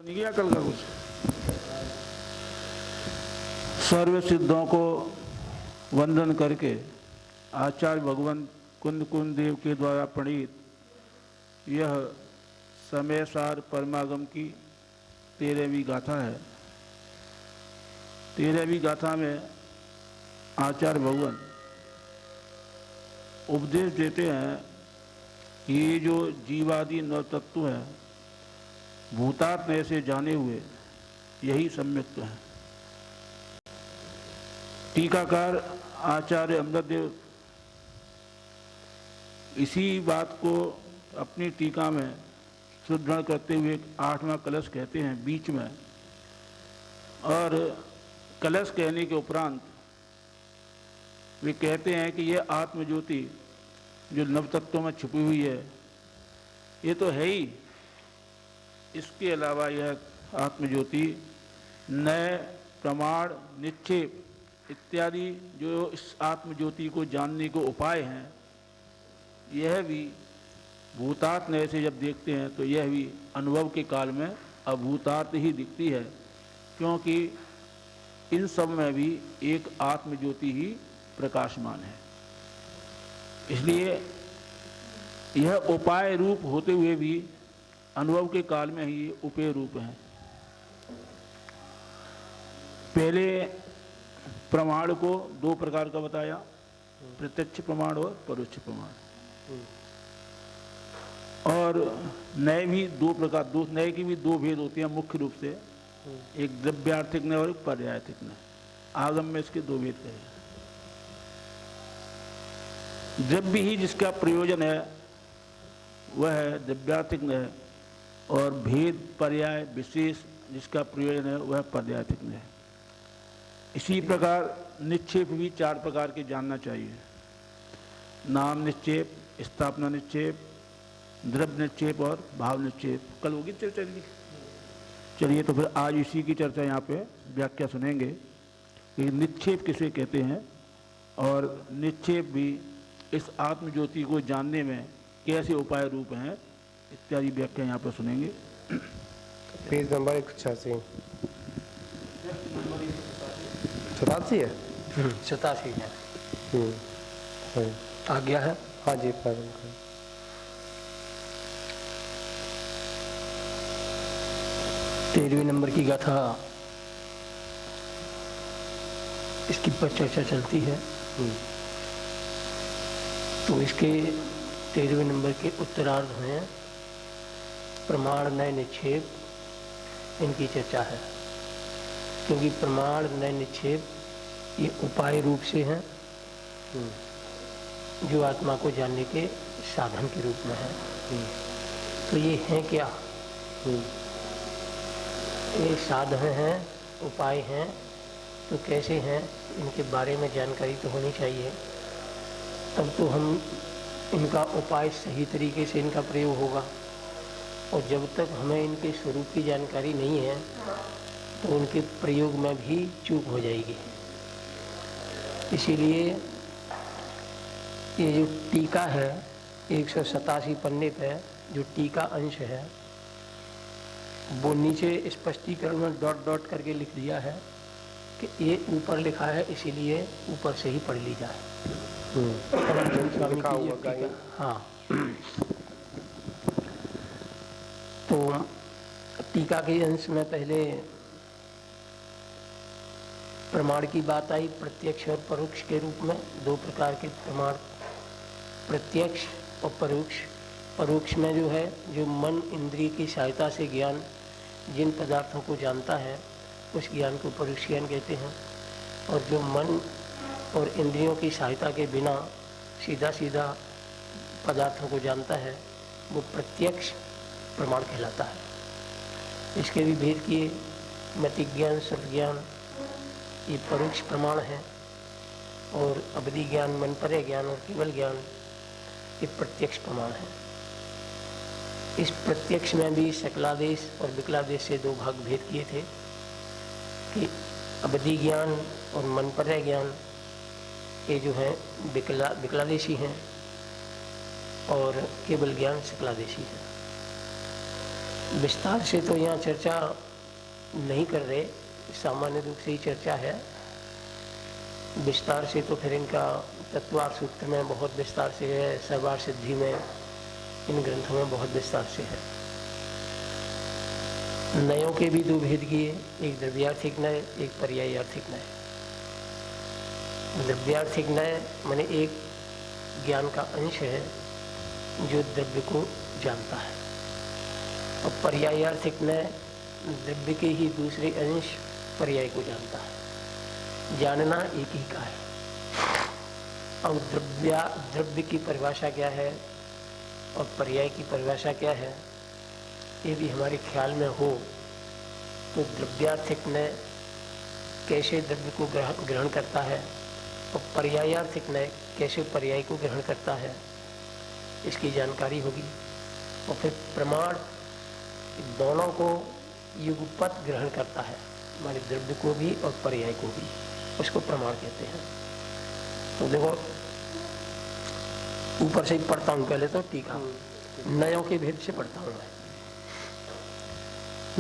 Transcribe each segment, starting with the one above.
नहीं किया कल का कुछ। सर्व सिद्धों को वंदन करके आचार्य भगवान कुंद कुंद देव के द्वारा प्रणीत यह समय सार परमागम की 13वीं गाथा है। 13वीं गाथा में आचार्य भगवान उपदेश देते हैं कि ये जो जीवादि नव तत्व है भूतात्म से जाने हुए यही सम्यक्त्व है। टीकाकार आचार्य अमृतदेव इसी बात को अपनी टीका में सुदृढ़ करते हुए 8वां कलश कहते हैं बीच में, और कलश कहने के उपरांत वे कहते हैं कि यह आत्मज्योति जो नवतत्वों में छुपी हुई है ये तो है ही, इसके अलावा यह आत्मज्योति नए प्रमाण निक्षेप इत्यादि जो इस आत्मज्योति को जानने के उपाय हैं यह भी भूतात्म से जब देखते हैं तो यह भी अनुभव के काल में अभूतार्थ ही दिखती है, क्योंकि इन सब में भी एक आत्मज्योति ही प्रकाशमान है। इसलिए यह उपाय रूप होते हुए भी अनुभव के काल में ही उपेय रूप है। पहले प्रमाण को दो प्रकार का बताया, प्रत्यक्ष प्रमाण और परोक्ष प्रमाण, और नए भी दो प्रकार, दो नए की भी दो भेद होते हैं मुख्य रूप से, एक द्रव्यार्थिक नय और एक पर्यायथिक नय। आगम में इसके दो भेद कहे। द्रव्य ही जिसका प्रयोजन है वह है द्रव्यार्थिक नय, और भेद पर्याय विशेष जिसका प्रयोजन है वह पर्यायथिक नय। इसी प्रकार निक्षेप भी 4 प्रकार के जानना चाहिए। नाम निक्षेप, स्थापना निक्षेप, द्रव्य निक्षेप और भाव निक्षेप। कल होगी चर्चा की। चलिए तो फिर आज इसी की चर्चा यहाँ पे व्याख्या सुनेंगे कि निक्षेप किसे कहते हैं और निक्षेप भी इस आत्मज्योति को जानने में कैसे उपाय रूप हैं इत्यादि व्याख्या यहाँ पर सुनेंगे। पेज नंबर 186 87 है। 87 है। आज्ञा है। हाँ जी, प्रारंभ करें। तेरहवीं नंबर की गाथा, इसकी पर चर्चा चलती है। तो इसके 13वें नंबर के उत्तरार्ध में प्रमाण नय निक्षेप, इनकी चर्चा है। क्योंकि प्रमाण नय निक्षेप ये उपाय रूप से हैं जो आत्मा को जानने के साधन के रूप में है। तो ये हैं क्या? ये साधन हैं, उपाय हैं, तो कैसे हैं इनके बारे में जानकारी तो होनी चाहिए, तब तो हम इनका उपाय सही तरीके से इनका प्रयोग होगा। और जब तक हमें इनके स्वरूप की जानकारी नहीं है तो उनके प्रयोग में भी चूक हो जाएगी। इसीलिए ये जो टीका है 187 पन्ने पे जो टीका अंश है वो नीचे स्पष्टीकरण में डॉट डॉट करके लिख दिया है कि ये ऊपर लिखा है, इसीलिए ऊपर से ही पढ़ ली जाए। स्वामी की टीका, हाँ। तो टीका के अंश में पहले प्रमाण की बात आई, प्रत्यक्ष और परोक्ष के रूप में। 2 प्रकार के प्रमाण, प्रत्यक्ष और परोक्ष। परोक्ष में जो है जो मन इंद्रिय की सहायता से ज्ञान जिन पदार्थों को जानता है उस ज्ञान को परोक्ष ज्ञान कहते हैं। और जो मन और इंद्रियों की सहायता के बिना सीधा सीधा पदार्थों को जानता है वो प्रत्यक्ष प्रमाण कहलाता है। इसके भी भेद किए, मतिक ज्ञान, सर्व ज्ञान ये परोक्ष प्रमाण है, और अवधि ज्ञान, मन परे ज्ञान और केवल ज्ञान ये प्रत्यक्ष प्रमाण है। इस प्रत्यक्ष में भी सकलादेश और विकलादेश से 2 भाग भेद किए थे कि अवधि ज्ञान और मन परे ज्ञान ये जो है विकलादेशी हैं और केवल ज्ञान सकलादेशी है। विस्तार से तो यहाँ चर्चा नहीं कर रहे, सामान्य रूप से ही चर्चा है। विस्तार से तो फिर इनका तत्वार्थ सूत्र में बहुत विस्तार से है, सर्वार सिद्धि में, इन ग्रंथों में बहुत विस्तार से है। नयों के भी दो भेद किए, एक द्रव्यार्थिक नय, एक पर्यायार्थिक नय। द्रव्यार्थिक नय माने एक ज्ञान का अंश है जो द्रव्य को जानता है, और पर्यायार्थिक नय द्रव्य के ही दूसरे अंश पर्याय को जानता है। जानना एक ही का है। अब द्रव्य की परिभाषा क्या है और पर्याय की परिभाषा क्या है, ये भी हमारे ख्याल में हो तो द्रव्यार्थिक नय कैसे द्रव्य को ग्रहण करता है और पर्यायार्थिक नय कैसे पर्याय को ग्रहण करता है, इसकी जानकारी होगी। और फिर प्रमाण दोनों को युगपत ग्रहण करता है, हमारे द्रव्य को भी और पर्याय को भी, उसको प्रमाण कहते हैं। तो देखो ऊपर से ही पढ़ता हूँ, पहले तो टीका नयों के भेद से पढ़ता हूँ मैं।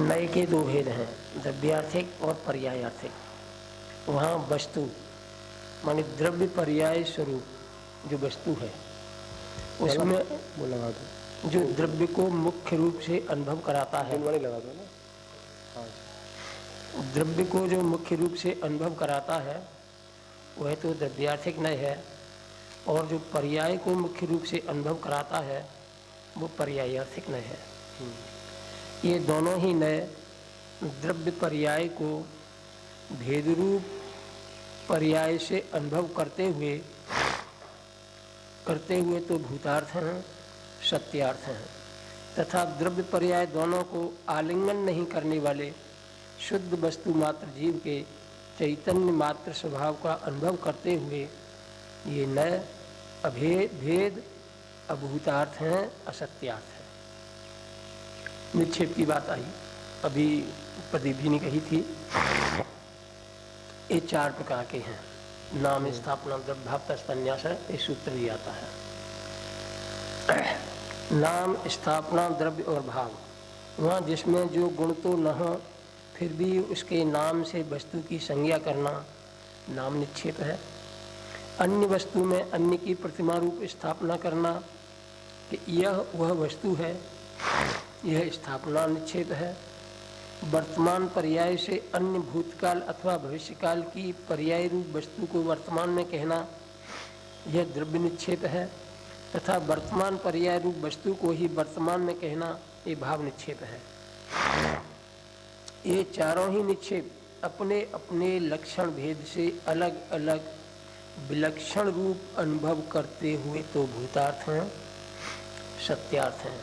नय के दो भेद हैं, द्रव्यार्थिक और पर्यायार्थिक। वहाँ वस्तु माने द्रव्य पर्याय स्वरूप जो वस्तु है उसमें लगा दो, जो द्रव्य को मुख्य रूप से अनुभव कराता है, लगा दो ना। द्रव्य को जो मुख्य रूप से अनुभव कराता है वह तो द्रव्यार्थिक नय है, और जो पर्याय को मुख्य रूप से अनुभव कराता है वो पर्यायार्थिक नय है। ये दोनों ही नय द्रव्य पर्याय को भेद रूप पर्याय से अनुभव करते हुए तो भूतार्थ हैं, सत्यार्थ हैं, तथा द्रव्य पर्याय दोनों को आलिंगन नहीं करने वाले शुद्ध वस्तु मात्र जीव के चैतन्य मात्र स्वभाव का अनुभव करते हुए ये नय भेद अभूतार्थ हैं, असत्यार्थ हैं। निक्षेप की बात आई, अभी प्रदीप जी ने कही थी। ये चार प्रकार के हैं, नाम, स्थापना, द्रव्य भाव, संन्यास, ये सूत्र भी आता है। नाम, स्थापना, द्रव्य और भाव, वहाँ जिसमें जो गुण तो न हो फिर भी उसके नाम से वस्तु की संज्ञा करना नाम निक्षेप है। अन्य वस्तु में अन्य की प्रतिमा रूप स्थापना करना कि यह वह वस्तु है, यह स्थापना निक्षेप है। वर्तमान पर्याय से अन्य भूतकाल अथवा भविष्यकाल की पर्याय रूप वस्तु को वर्तमान में कहना यह द्रव्य निक्षेप है, तथा वर्तमान पर्याय रूप वस्तु को ही वर्तमान में कहना ये भाव निक्षेप है। ये चारों ही निक्षेप अपने अपने लक्षण भेद से अलग अलग विलक्षण रूप अनुभव करते हुए तो भूतार्थ हैं, सत्यार्थ हैं,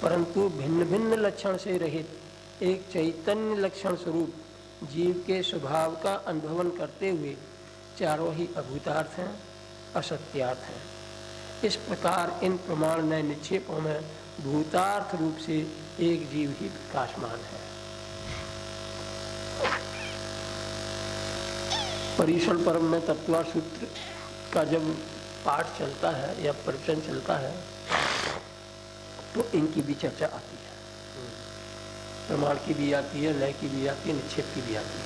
परंतु भिन्न भिन्न लक्षण से रहित एक चैतन्य लक्षण स्वरूप जीव के स्वभाव का अनुभवन करते हुए चारों ही अभूतार्थ हैं, असत्यार्थ हैं। इस प्रकार इन प्रमाण नय निक्षेपों में भूतार्थ रूप से एक जीव ही प्रकाशमान है। परीक्षण पर्व में तत्वार्थ सूत्र का जब पाठ चलता है या प्रवचन चलता है तो इनकी भी चर्चा आती है, प्रमाण की भी आती है, नय की भी आती है, निक्षेप की भी आती है।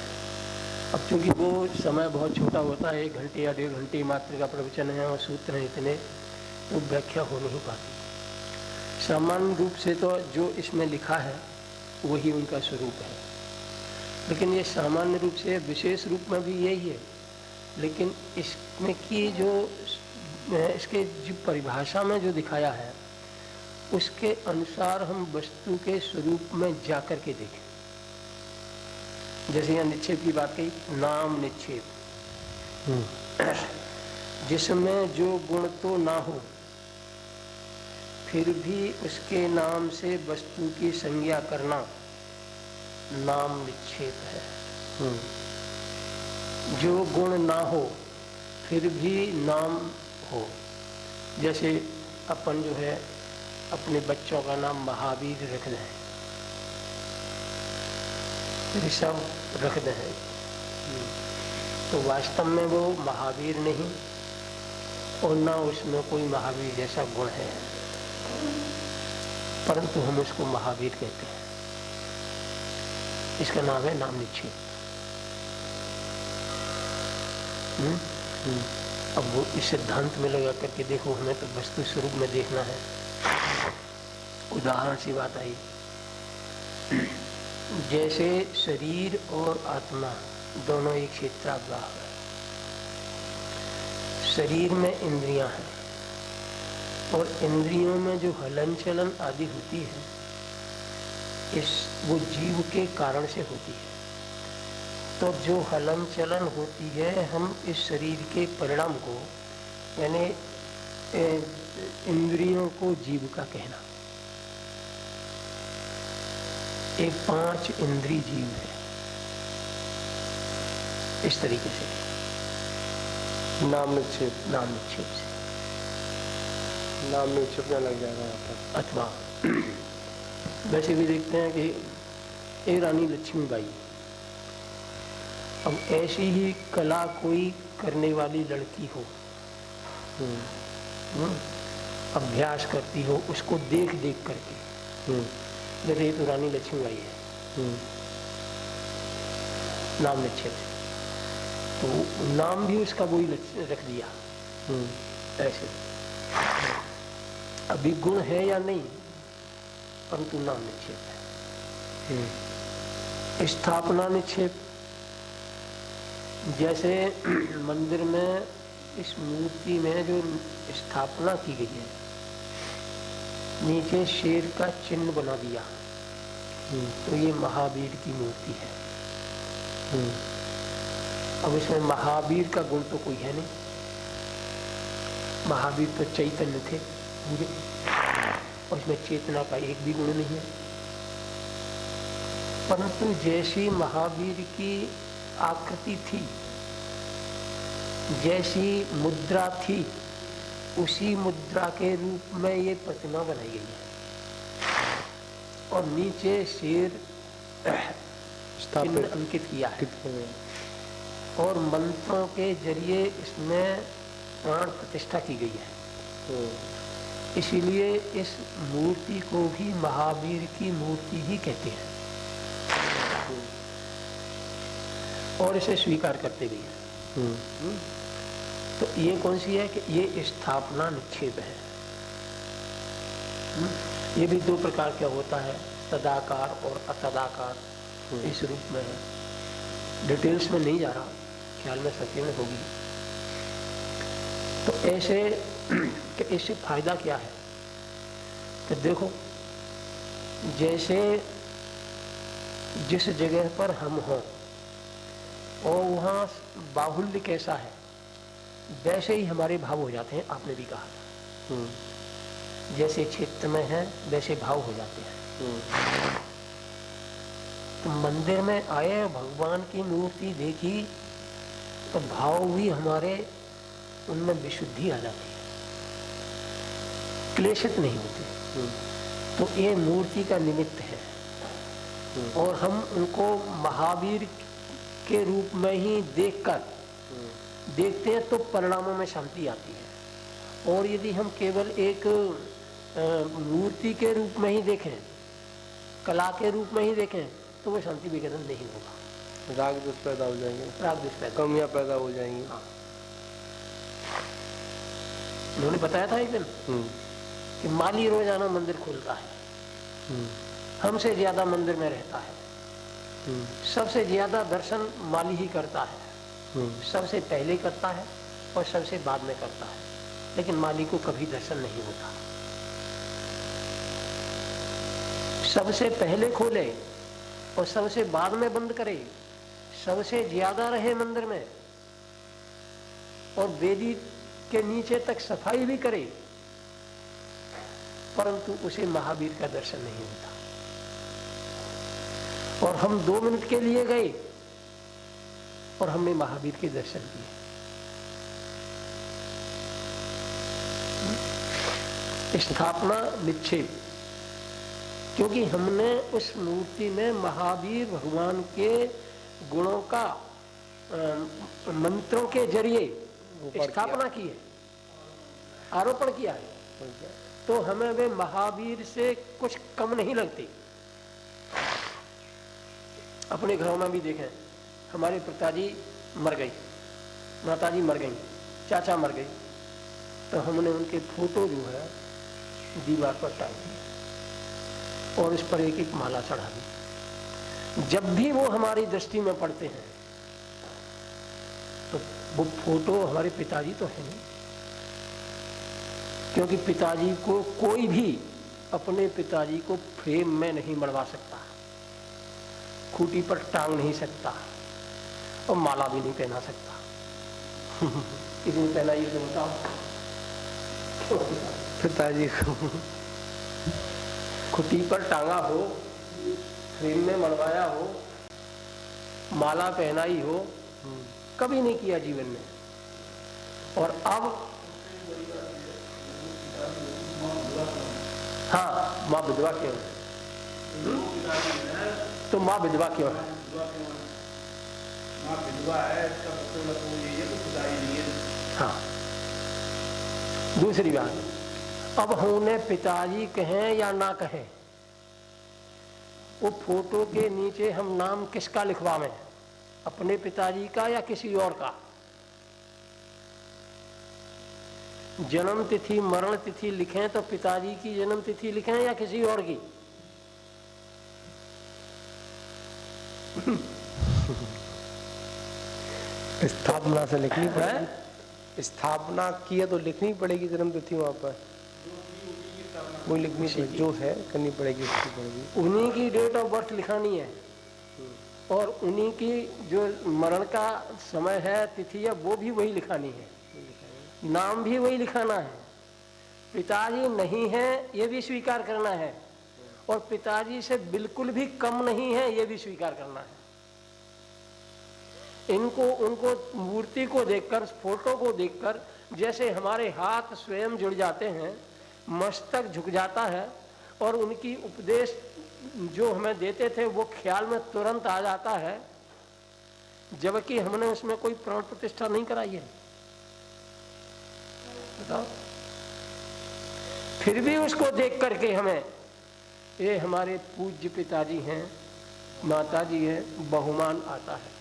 अब चूंकि वो समय बहुत छोटा होता है, 1 घंटे या 1.5 घंटे मात्र का प्रवचन है और सूत्र हैं इतने, तो व्याख्या हो नहीं पाती। सामान्य रूप से तो जो इसमें लिखा है वही उनका स्वरूप है, लेकिन ये सामान्य रूप से विशेष रूप में भी यही है, लेकिन इसमें की जो इसके जो परिभाषा में जो दिखाया है उसके अनुसार हम वस्तु के स्वरूप में जाकर के देखें। जैसे यहाँ निक्षेप की बात कही, नाम निक्षेप, जिसमें जो गुण तो ना हो फिर भी उसके नाम से वस्तु की संज्ञा करना नाम निक्षेप है। जो गुण ना हो फिर भी नाम हो, जैसे अपन जो है अपने बच्चों का नाम महावीर रख दें, ऋषभ रख दें, तो वास्तव में वो महावीर नहीं और ना उसमें कोई महावीर जैसा गुण है। परंतु हम उसको महावीर कहते हैं। इसका नाम है नाम निक्षेप। अब वो इस सिद्धांत में लगा करके देखो, हमें तो वस्तु स्वरूप में देखना है। उदाहरण सी बात आई, जैसे शरीर और आत्मा दोनों एक क्षेत्राग्राह है। शरीर में इंद्रियां हैं और इंद्रियों में जो हलन चलन आदि होती है, वो जीव के कारण से होती है। तो जो हलन चलन होती है, हम इस शरीर के परिणाम को, यानी इंद्रियों को जीव का कहना। एक 5 इंद्रिय जीव है। इस तरीके से नाम निक्षेप से नाम निक्षेप में लग जाएगा यहाँ पर। अथवा वैसे भी देखते हैं कि एक रानी लक्ष्मीबाई, अब ऐसी ही कला कोई करने वाली लड़की हो, अभ्यास करती हो, उसको देख देख करके, जैसे ये तो रानी लक्ष्मीबाई है, नाम निक्षेप, तो नाम भी उसका वही रख दिया ऐसे। अभी गुण है या नहीं, परंतु नाम निक्षेप है। स्थापना निक्षेप, जैसे मंदिर में इस मूर्ति में जो स्थापना की गई है, नीचे शेर का चिन्ह बना दिया, तो ये महावीर की मूर्ति है। अब इसमें महावीर का गुण तो कोई है नहीं, महावीर तो चैतन्य थे पूरे, और इसमें चेतना का एक भी गुण नहीं है। परंतु जैसी महावीर की आकृति थी, जैसी मुद्रा थी, उसी मुद्रा के रूप में ये प्रतिमा बनाई गई है, और नीचे शेर चिन्ह अंकित किया है, और मंत्रों के जरिए इसमें प्राण प्रतिष्ठा की गई है। इसीलिए इस मूर्ति को भी महावीर की मूर्ति ही कहते हैं, और इसे स्वीकार करते भी हैं। तो ये कौन सी है कि ये स्थापना निक्षेप है। ये भी 2 प्रकार का होता है, तदाकार और अतदाकार, इस रूप में है। डिटेल्स में नहीं जा रहा, ख्याल में सत्य में होगी। तो ऐसे कि इससे फायदा क्या है कि देखो, जैसे जिस जगह पर हम हों और वहाँ बाहुल्य कैसा है, वैसे ही हमारे भाव हो जाते हैं। आपने भी कहा था, जैसे क्षेत्र में है वैसे भाव हो जाते हैं। तो मंदिर में आए, भगवान की मूर्ति देखी, तो भाव भी हमारे उनमें विशुद्धि आ जाती है, क्लेशित नहीं होती। तो ये मूर्ति का निमित्त है, और हम उनको महावीर के रूप में ही देखते हैं, तो परिणामों में शांति आती है। और यदि हम केवल एक मूर्ति के रूप में ही देखें, कला के रूप में ही देखें, तो वो शांति विघटन नहीं होगा, राग द्वेष पैदा हो जाएंगे, राग द्वेष पैदा, कमियां पैदा हो जाएंगी। हाँ। उन्होंने बताया था एक दिन कि माली रोजाना मंदिर खोलता है, हमसे ज्यादा मंदिर में रहता है, सबसे ज्यादा दर्शन माली ही करता है, सबसे पहले करता है और सबसे बाद में करता है, लेकिन माली को कभी दर्शन नहीं होता। सबसे पहले खोले और सबसे बाद में बंद करे, सबसे ज्यादा रहे मंदिर में, और वेदी के नीचे तक सफाई भी करे, परंतु उसे महावीर का दर्शन नहीं होता। और हम 2 मिनट के लिए गए और हमने महावीर के दर्शन किए। स्थापना निक्षेप, क्योंकि हमने उस मूर्ति में महावीर भगवान के गुणों का मंत्रों के जरिए स्थापना की है, आरोपण किया है। तो हमें वे महावीर से कुछ कम नहीं लगती। अपने घरों में भी देखें, हमारे पिताजी मर गई, माताजी मर गई, चाचा मर गई, तो हमने उनके फोटो जो है दीवार पर टांग दी और उस पर एक एक माला चढ़ा दी। जब भी वो हमारी दृष्टि में पड़ते हैं तो वो फोटो हमारे पिताजी तो है नहीं, क्योंकि पिताजी को कोई भी अपने पिताजी को फ्रेम में नहीं मढ़वा सकता, खूंटी पर टांग नहीं सकता और माला भी नहीं पहना सकता। किसी पहना ये तो बताओ पिताजी को खूंटी पर टांगा हो, फ्रेम में मढ़वाया हो, माला पहनाई हो, कभी नहीं किया जीवन में। और अब हाँ, माँ विधवा क्यों है? तो माँ विधवा क्यों है? माँ विधवा है, इसका मतलब ये तो पिता ही नहीं है। हाँ, दूसरी बात, अब हम उन्हें पिताजी कहें या ना कहें, वो फोटो के नीचे हम नाम किसका लिखवावें, अपने पिताजी का या किसी और का? जन्म तिथि मरण तिथि लिखें तो पिताजी की जन्म तिथि लिखें या किसी और की? स्थापना से लिखनी पड़ेगी, स्थापना की है तो लिखनी पड़ेगी जन्म तिथि वहाँ पर, वो लिखनी पड़ेगी, जो है करनी पड़ेगी, उसकी पड़ेगी। उन्हीं की डेट ऑफ बर्थ लिखानी है और उन्हीं की जो मरण का समय है, तिथि है, वो भी वही लिखानी है, नाम भी वही लिखाना है। पिताजी नहीं है ये भी स्वीकार करना है और पिताजी से बिल्कुल भी कम नहीं है ये भी स्वीकार करना है। इनको उनको मूर्ति को देखकर, फोटो को देखकर जैसे हमारे हाथ स्वयं जुड़ जाते हैं, मस्तक झुक जाता है और उनकी उपदेश जो हमें देते थे वो ख्याल में तुरंत आ जाता है, जबकि हमने उसमें कोई प्राण प्रतिष्ठा नहीं कराई है। बताओ, फिर भी उसको देख करके हमें ये हमारे पूज्य पिताजी हैं, माताजी हैं, बहुमान आता है।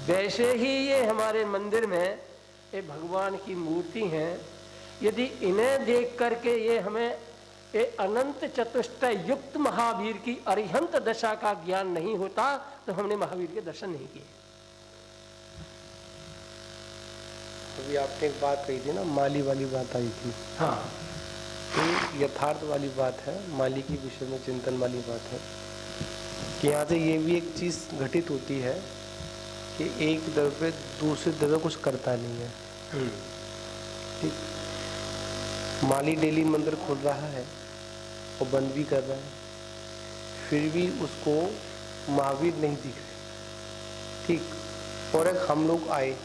वैसे ही ये हमारे मंदिर में ये भगवान की मूर्ति हैं, यदि इन्हें देख करके ये हमें ये अनंत चतुष्टय युक्त महावीर की अरिहंत दशा का ज्ञान नहीं होता तो हमने महावीर के दर्शन नहीं किए। अभी आपने एक बात कही थी ना, माली वाली बात आई थी। हाँ, तो यथार्थ वाली बात है, माली के विषय में चिंतन वाली बात है कि यहाँ से ये भी एक चीज़ घटित होती है कि एक द्रव्य दूसरे द्रव्य कुछ करता नहीं है। ठीक, माली डेली मंदिर खोल रहा है और बंद भी कर रहा है, फिर भी उसको महावीर नहीं दिख रहे। ठीक, और एक हम लोग आए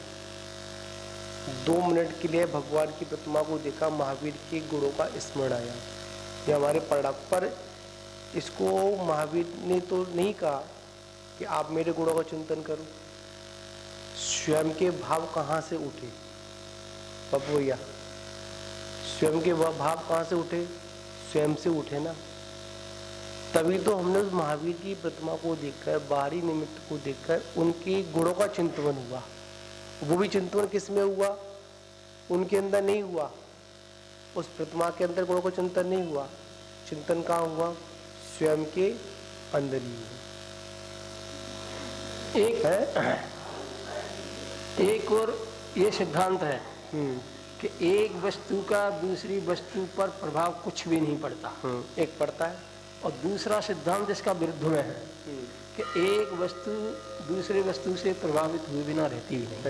2 मिनट के लिए भगवान की प्रतिमा को देखा, महावीर के गुणों का स्मरण आया, ये हमारे पड़ा, पर इसको महावीर ने तो नहीं कहा कि आप मेरे गुणों का चिंतन करो। स्वयं के भाव कहाँ से उठे भैया? स्वयं के भाव कहाँ से उठे? स्वयं से उठे ना, तभी तो हमने उस महावीर की प्रतिमा को देखकर, बाहरी निमित्त को देखकर उनके गुणों का चिंतन हुआ। वो भी चिंतन किस में हुआ? उनके अंदर नहीं हुआ, उस प्रतिमा के अंदर गुणों का चिंतन नहीं हुआ। चिंतन कहाँ हुआ? स्वयं के अंदर ही हुआ। एक है, एक और ये सिद्धांत है कि एक वस्तु का दूसरी वस्तु पर प्रभाव कुछ भी नहीं पड़ता। एक पड़ता है और दूसरा सिद्धांत इसका विरुद्ध में है कि एक वस्तु दूसरे वस्तु से प्रभावित हुए बिना रहती भी नहीं।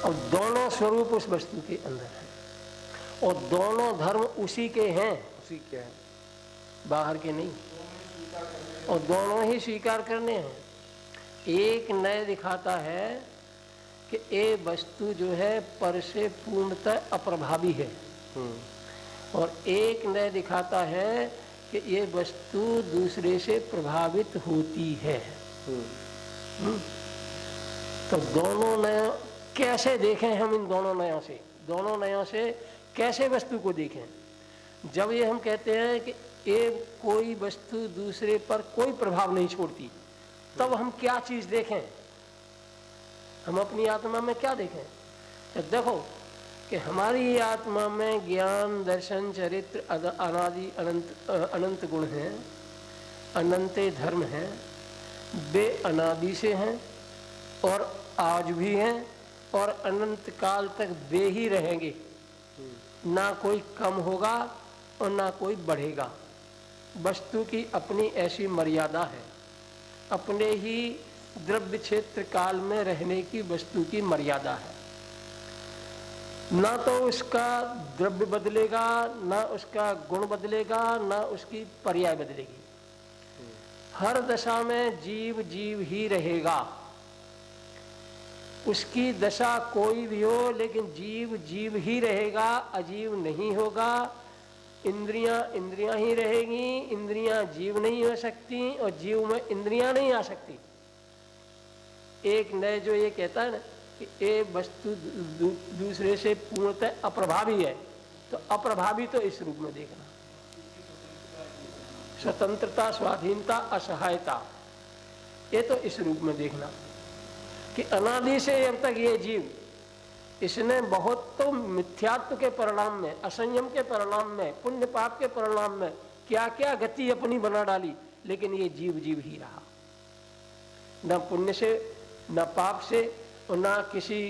और दोनों स्वरूप उस वस्तु के अंदर है और दोनों धर्म उसी के हैं, उसी के हैं, बाहर के नहीं, और दोनों ही स्वीकार करने हैं। एक नए दिखाता है कि ये वस्तु जो है पर से पूर्णतः अप्रभावी है और एक नए दिखाता है कि ये वस्तु दूसरे से प्रभावित होती है। तो दोनों नए कैसे देखें हम? इन दोनों नयों से, दोनों नयों से कैसे वस्तु को देखें? जब ये हम कहते हैं कि एक कोई वस्तु दूसरे पर कोई प्रभाव नहीं छोड़ती, तब हम क्या चीज देखें? हम अपनी आत्मा में क्या देखें? तो देखो कि हमारी आत्मा में ज्ञान, दर्शन, चरित्र, अनादि अनंत गुण हैं, अनंत धर्म हैं, वे अनादि से हैं और आज भी हैं और अनंत काल तक वे ही रहेंगे। ना कोई कम होगा और ना कोई बढ़ेगा। वस्तु की अपनी ऐसी मर्यादा है, अपने ही द्रव्य क्षेत्र काल में रहने की वस्तु की मर्यादा है। ना तो उसका द्रव्य बदलेगा, ना उसका गुण बदलेगा, ना उसकी पर्याय बदलेगी। हर दशा में जीव जीव ही रहेगा। उसकी दशा कोई भी हो, लेकिन जीव जीव ही रहेगा, अजीव नहीं होगा। इंद्रियां इंद्रियां ही रहेंगी, इंद्रियां जीव नहीं हो सकती और जीव में इंद्रियां नहीं आ सकती। एक नए जो ये कहता है ना कि एक वस्तु दूसरे से पूर्णतः अप्रभावी है, तो अप्रभावी तो इस रूप में देखना, स्वतंत्रता, स्वाधीनता, असहायता, ये तो इस रूप में देखना कि अनादि से अब तक ये जीव, इसने बहुत तो मिथ्यात्व के परिणाम में, असंयम के परिणाम में, पुण्य पाप के परिणाम में क्या क्या गति अपनी बना डाली, लेकिन ये जीव जीव ही रहा। न पुण्य से, न पाप से, और न किसी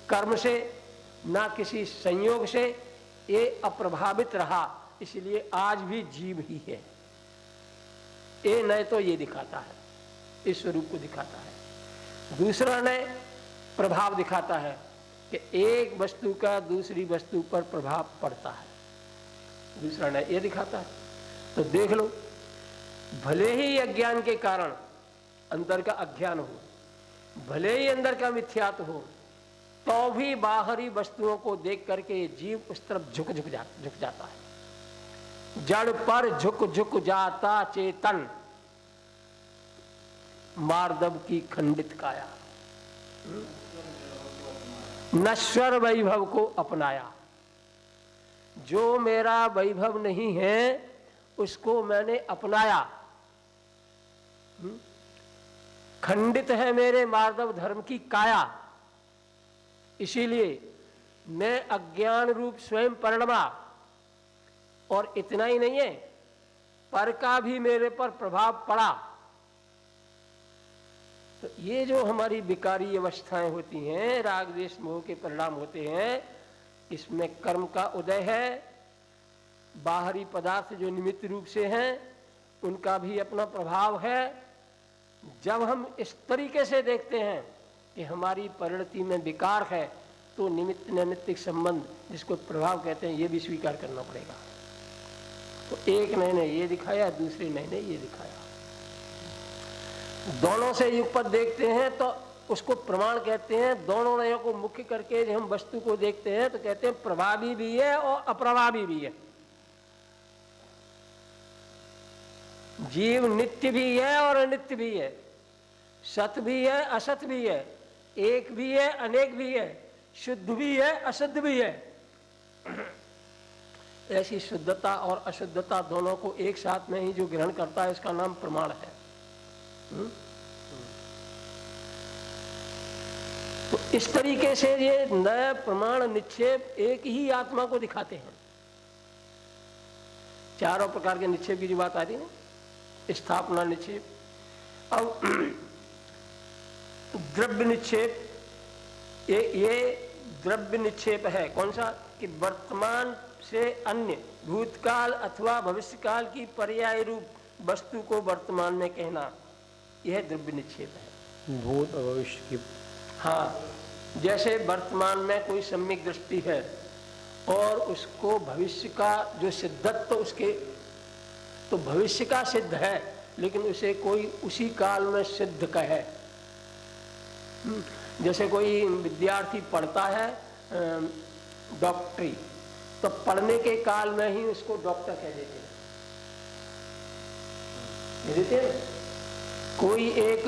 कर्म से, न किसी संयोग से, ये अप्रभावित रहा। इसलिए आज भी जीव ही है। ये नए तो ये दिखाता है, इस स्वरूप को दिखाता है। दूसरा नए प्रभाव दिखाता है कि एक वस्तु का दूसरी वस्तु पर प्रभाव पड़ता है। दूसरा नए ये दिखाता है। तो देख लो, भले ही अज्ञान के कारण अंदर का अज्ञान हो, भले ही अंदर का मिथ्यात्व हो, तो भी बाहरी वस्तुओं को देख करके जीव उस तरफ झुक जाता है। जड़ पर झुक झुक जाता चेतन, मार्दव की खंडित काया, नश्वर वैभव को अपनाया। जो मेरा वैभव नहीं है उसको मैंने अपनाया। खंडित है मेरे मार्दव धर्म की काया, इसीलिए मैं अज्ञान रूप स्वयं परिणमा। और इतना ही नहीं है, पर का भी मेरे पर प्रभाव पड़ा। तो ये जो हमारी विकारी अवस्थाएं होती हैं, राग द्वेष मोह के परिणाम होते हैं, इसमें कर्म का उदय है। बाहरी पदार्थ जो निमित्त रूप से हैं उनका भी अपना प्रभाव है। जब हम इस तरीके से देखते हैं कि हमारी परिणति में विकार है, तो निमित्त नैमित्तिक संबंध जिसको प्रभाव कहते हैं, ये भी स्वीकार करना पड़ेगा। तो एक नए ने ये दिखाया, दूसरे नए ने ये दिखाया। दोनों से युगपत देखते हैं तो उसको प्रमाण कहते हैं। दोनों नयों को मुख्य करके जब हम वस्तु को देखते हैं तो कहते हैं प्रभावी भी है और अप्रभावी भी है। जीव नित्य भी है और अनित्य भी है, सत भी है असत भी है, एक भी है अनेक भी है, शुद्ध भी है अशुद्ध भी है। ऐसी शुद्धता और अशुद्धता दोनों को एक साथ में ही जो ग्रहण करता है, इसका नाम प्रमाण है। तो इस तरीके से ये नए प्रमाण निक्षेप एक ही आत्मा को दिखाते हैं। चारों प्रकार के निक्षेप की जो बात आती है ना, स्थापना निक्षेप, अब द्रव्य निक्षेप, ये द्रव्य निक्षेप है। कौन सा? कि वर्तमान से अन्य भूतकाल अथवा भविष्यकाल की पर्याय रूप वस्तु को वर्तमान में कहना, यह द्रव्य निक्षेप है। भूत और भविष्य की, हाँ, जैसे वर्तमान में कोई सम्यक दृष्टि है और उसको भविष्य का जो सिद्धत्व तो उसके, तो भविष्य का सिद्ध है, लेकिन उसे कोई उसी काल में सिद्ध कहे। जैसे कोई विद्यार्थी पढ़ता है डॉक्टरी, तो पढ़ने के काल में ही उसको डॉक्टर कह देते हैं। कोई एक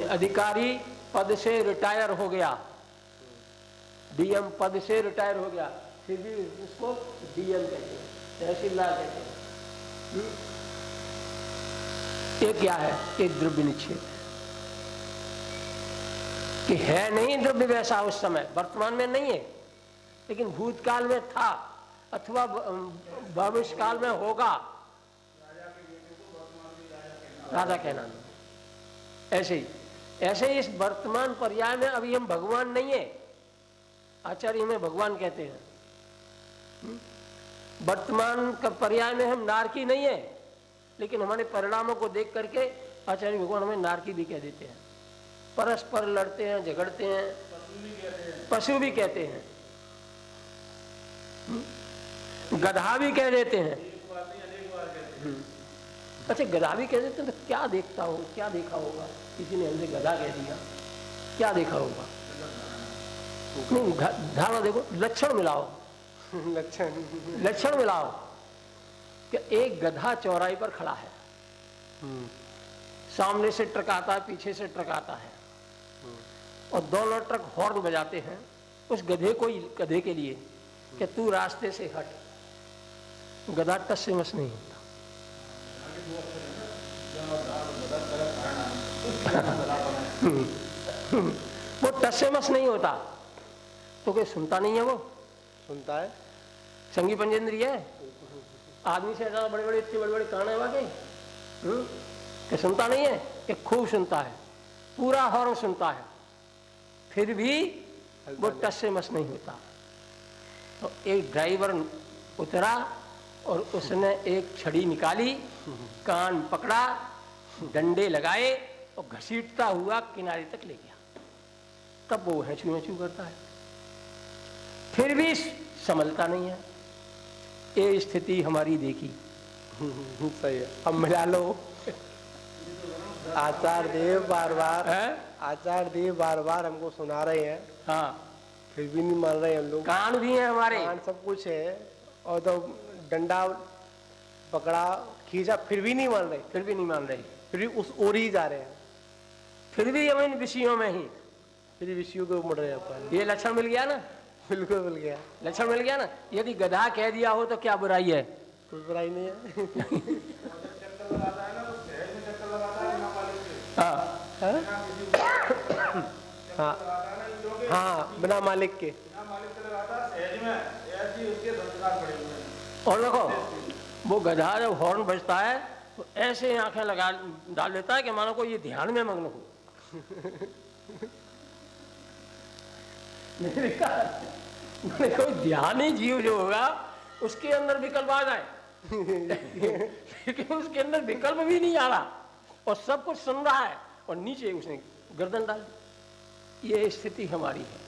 अधिकारी पद से रिटायर हो गया, डीएम पद से रिटायर हो गया, फिर भी उसको डीएम कहते हैं, तहसीलदार कहते हैं। ये क्या है? एक द्रव्य निक्षेप कि है नहीं द्रव्य वैसा उस समय, वर्तमान में नहीं है, लेकिन भूतकाल में था अथवा भविष्य काल में होगा। राजा कहना ऐसे ही इस वर्तमान पर्याय में अभी हम भगवान नहीं है, आचार्य में भगवान कहते हैं। वर्तमान का पर्याय में हम नारकी नहीं है, लेकिन हमारे परिणामों को देख करके आचार्य भगवान हमें नारकी भी कह देते हैं। परस्पर लड़ते हैं, झगड़ते हैं, पशु भी कहते हैं, गधा भी कह देते हैं। अच्छा, गधा भी कह देते हैं तो क्या देखता हो, क्या देखा होगा? किसी ने हमसे गधा कह दिया, क्या देखा होगा? नहीं, धारणा देखो, लक्षण मिलाओ, लक्षण मिलाओ कि एक गधा चौराहे पर खड़ा है, सामने से ट्रक आता है, पीछे से ट्रक आता है, और दोनों ट्रक हॉर्न बजाते हैं उस गधे के लिए कि तू रास्ते से हट। गधा टस से मस नहीं होता। वो टस से मस नहीं होता तो कोई सुनता नहीं है? वो सुनता है, संगी पंचेंद्रिय है। आदमी से ज्यादा बड़े बड़े इतने बड़े बड़े कान है वाकई कि सुनता नहीं है? कि खूब सुनता है, पूरा हॉर्न सुनता है, फिर भी वो टस से मस नहीं होता। तो एक ड्राइवर उतरा और उसने एक छड़ी निकाली, कान पकड़ा, डंडे लगाए और घसीटता हुआ किनारे तक ले गया। तब वो हैचू हैचू करता है, फिर भी संभलता नहीं है। ये स्थिति हमारी देखी। सही है। अब मिला लो। आचार्य देव बार बार हमको सुना रहे हैं, हाँ, फिर भी नहीं मान रहे हम लोग। कान भी है हमारे, कान सब कुछ है, और तो डंडा पकड़ा, खींचा, फिर भी नहीं मान रहे, फिर भी नहीं मान रहे, फिर भी उस ओर ही जा रहे हैं, फिर भी हम इन विषयों में ही, फिर विषयों को उमड़ रहे हैं अपन। ये लक्षण मिल गया ना? बिल्कुल मिल गया, लक्षण मिल गया ना? यदि गधा कह दिया हो तो क्या बुराई है? कोई बुराई नहीं है। हाँ हाँ, बिना मालिक के। और देखो, वो गधा जब हॉर्न बजता है तो ऐसे आंखें लगा डाल देता है कि मानो को ये ध्यान में मग्न हो। मैंने कहा, कोई ध्यानी जीव जो होगा उसके अंदर विकल्प आ जाए, लेकिन उसके अंदर विकल्प भी नहीं आ रहा और सब कुछ सुन रहा है और नीचे उसने गर्दन डाल दी। ये स्थिति हमारी है।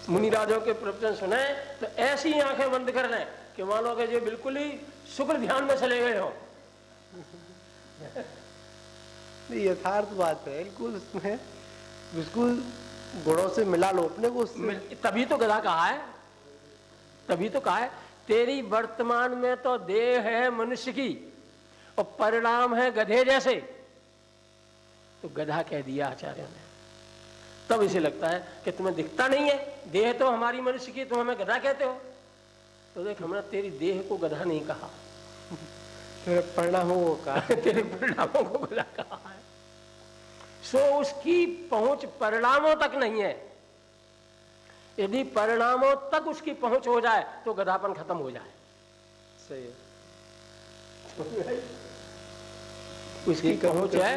मुनिराजों के प्रवचन सुने तो ऐसी आंखें बंद कर लें कि मानो कि ये बिल्कुल ही शुक्र ध्यान में चले गए हो। यथार्थ बात है, बिल्कुल उसमें बिल्कुल गुणों से मिला लो अपने को उससे। तभी तो गधा कहा है, तभी तो कहा है तेरी वर्तमान में तो देह है मनुष्य की और परिणाम है गधे जैसे। तो गधा कह दिया आचार्य ने। तब इसे लगता है कि तुम्हें दिखता नहीं है, देह तो हमारी मनुष्य की, तुम हमें गधा कहते हो। तो देख, हमने तेरी देह को गधा नहीं कहा, तेरे परिणामों को कहा। तेरे परिणामों को गधा कहा है। सो उसकी पहुंच परिणामों तक नहीं है। यदि परिणामों तक उसकी पहुंच हो जाए तो गधापन खत्म हो जाए। सही है। उसकी पहुंच है।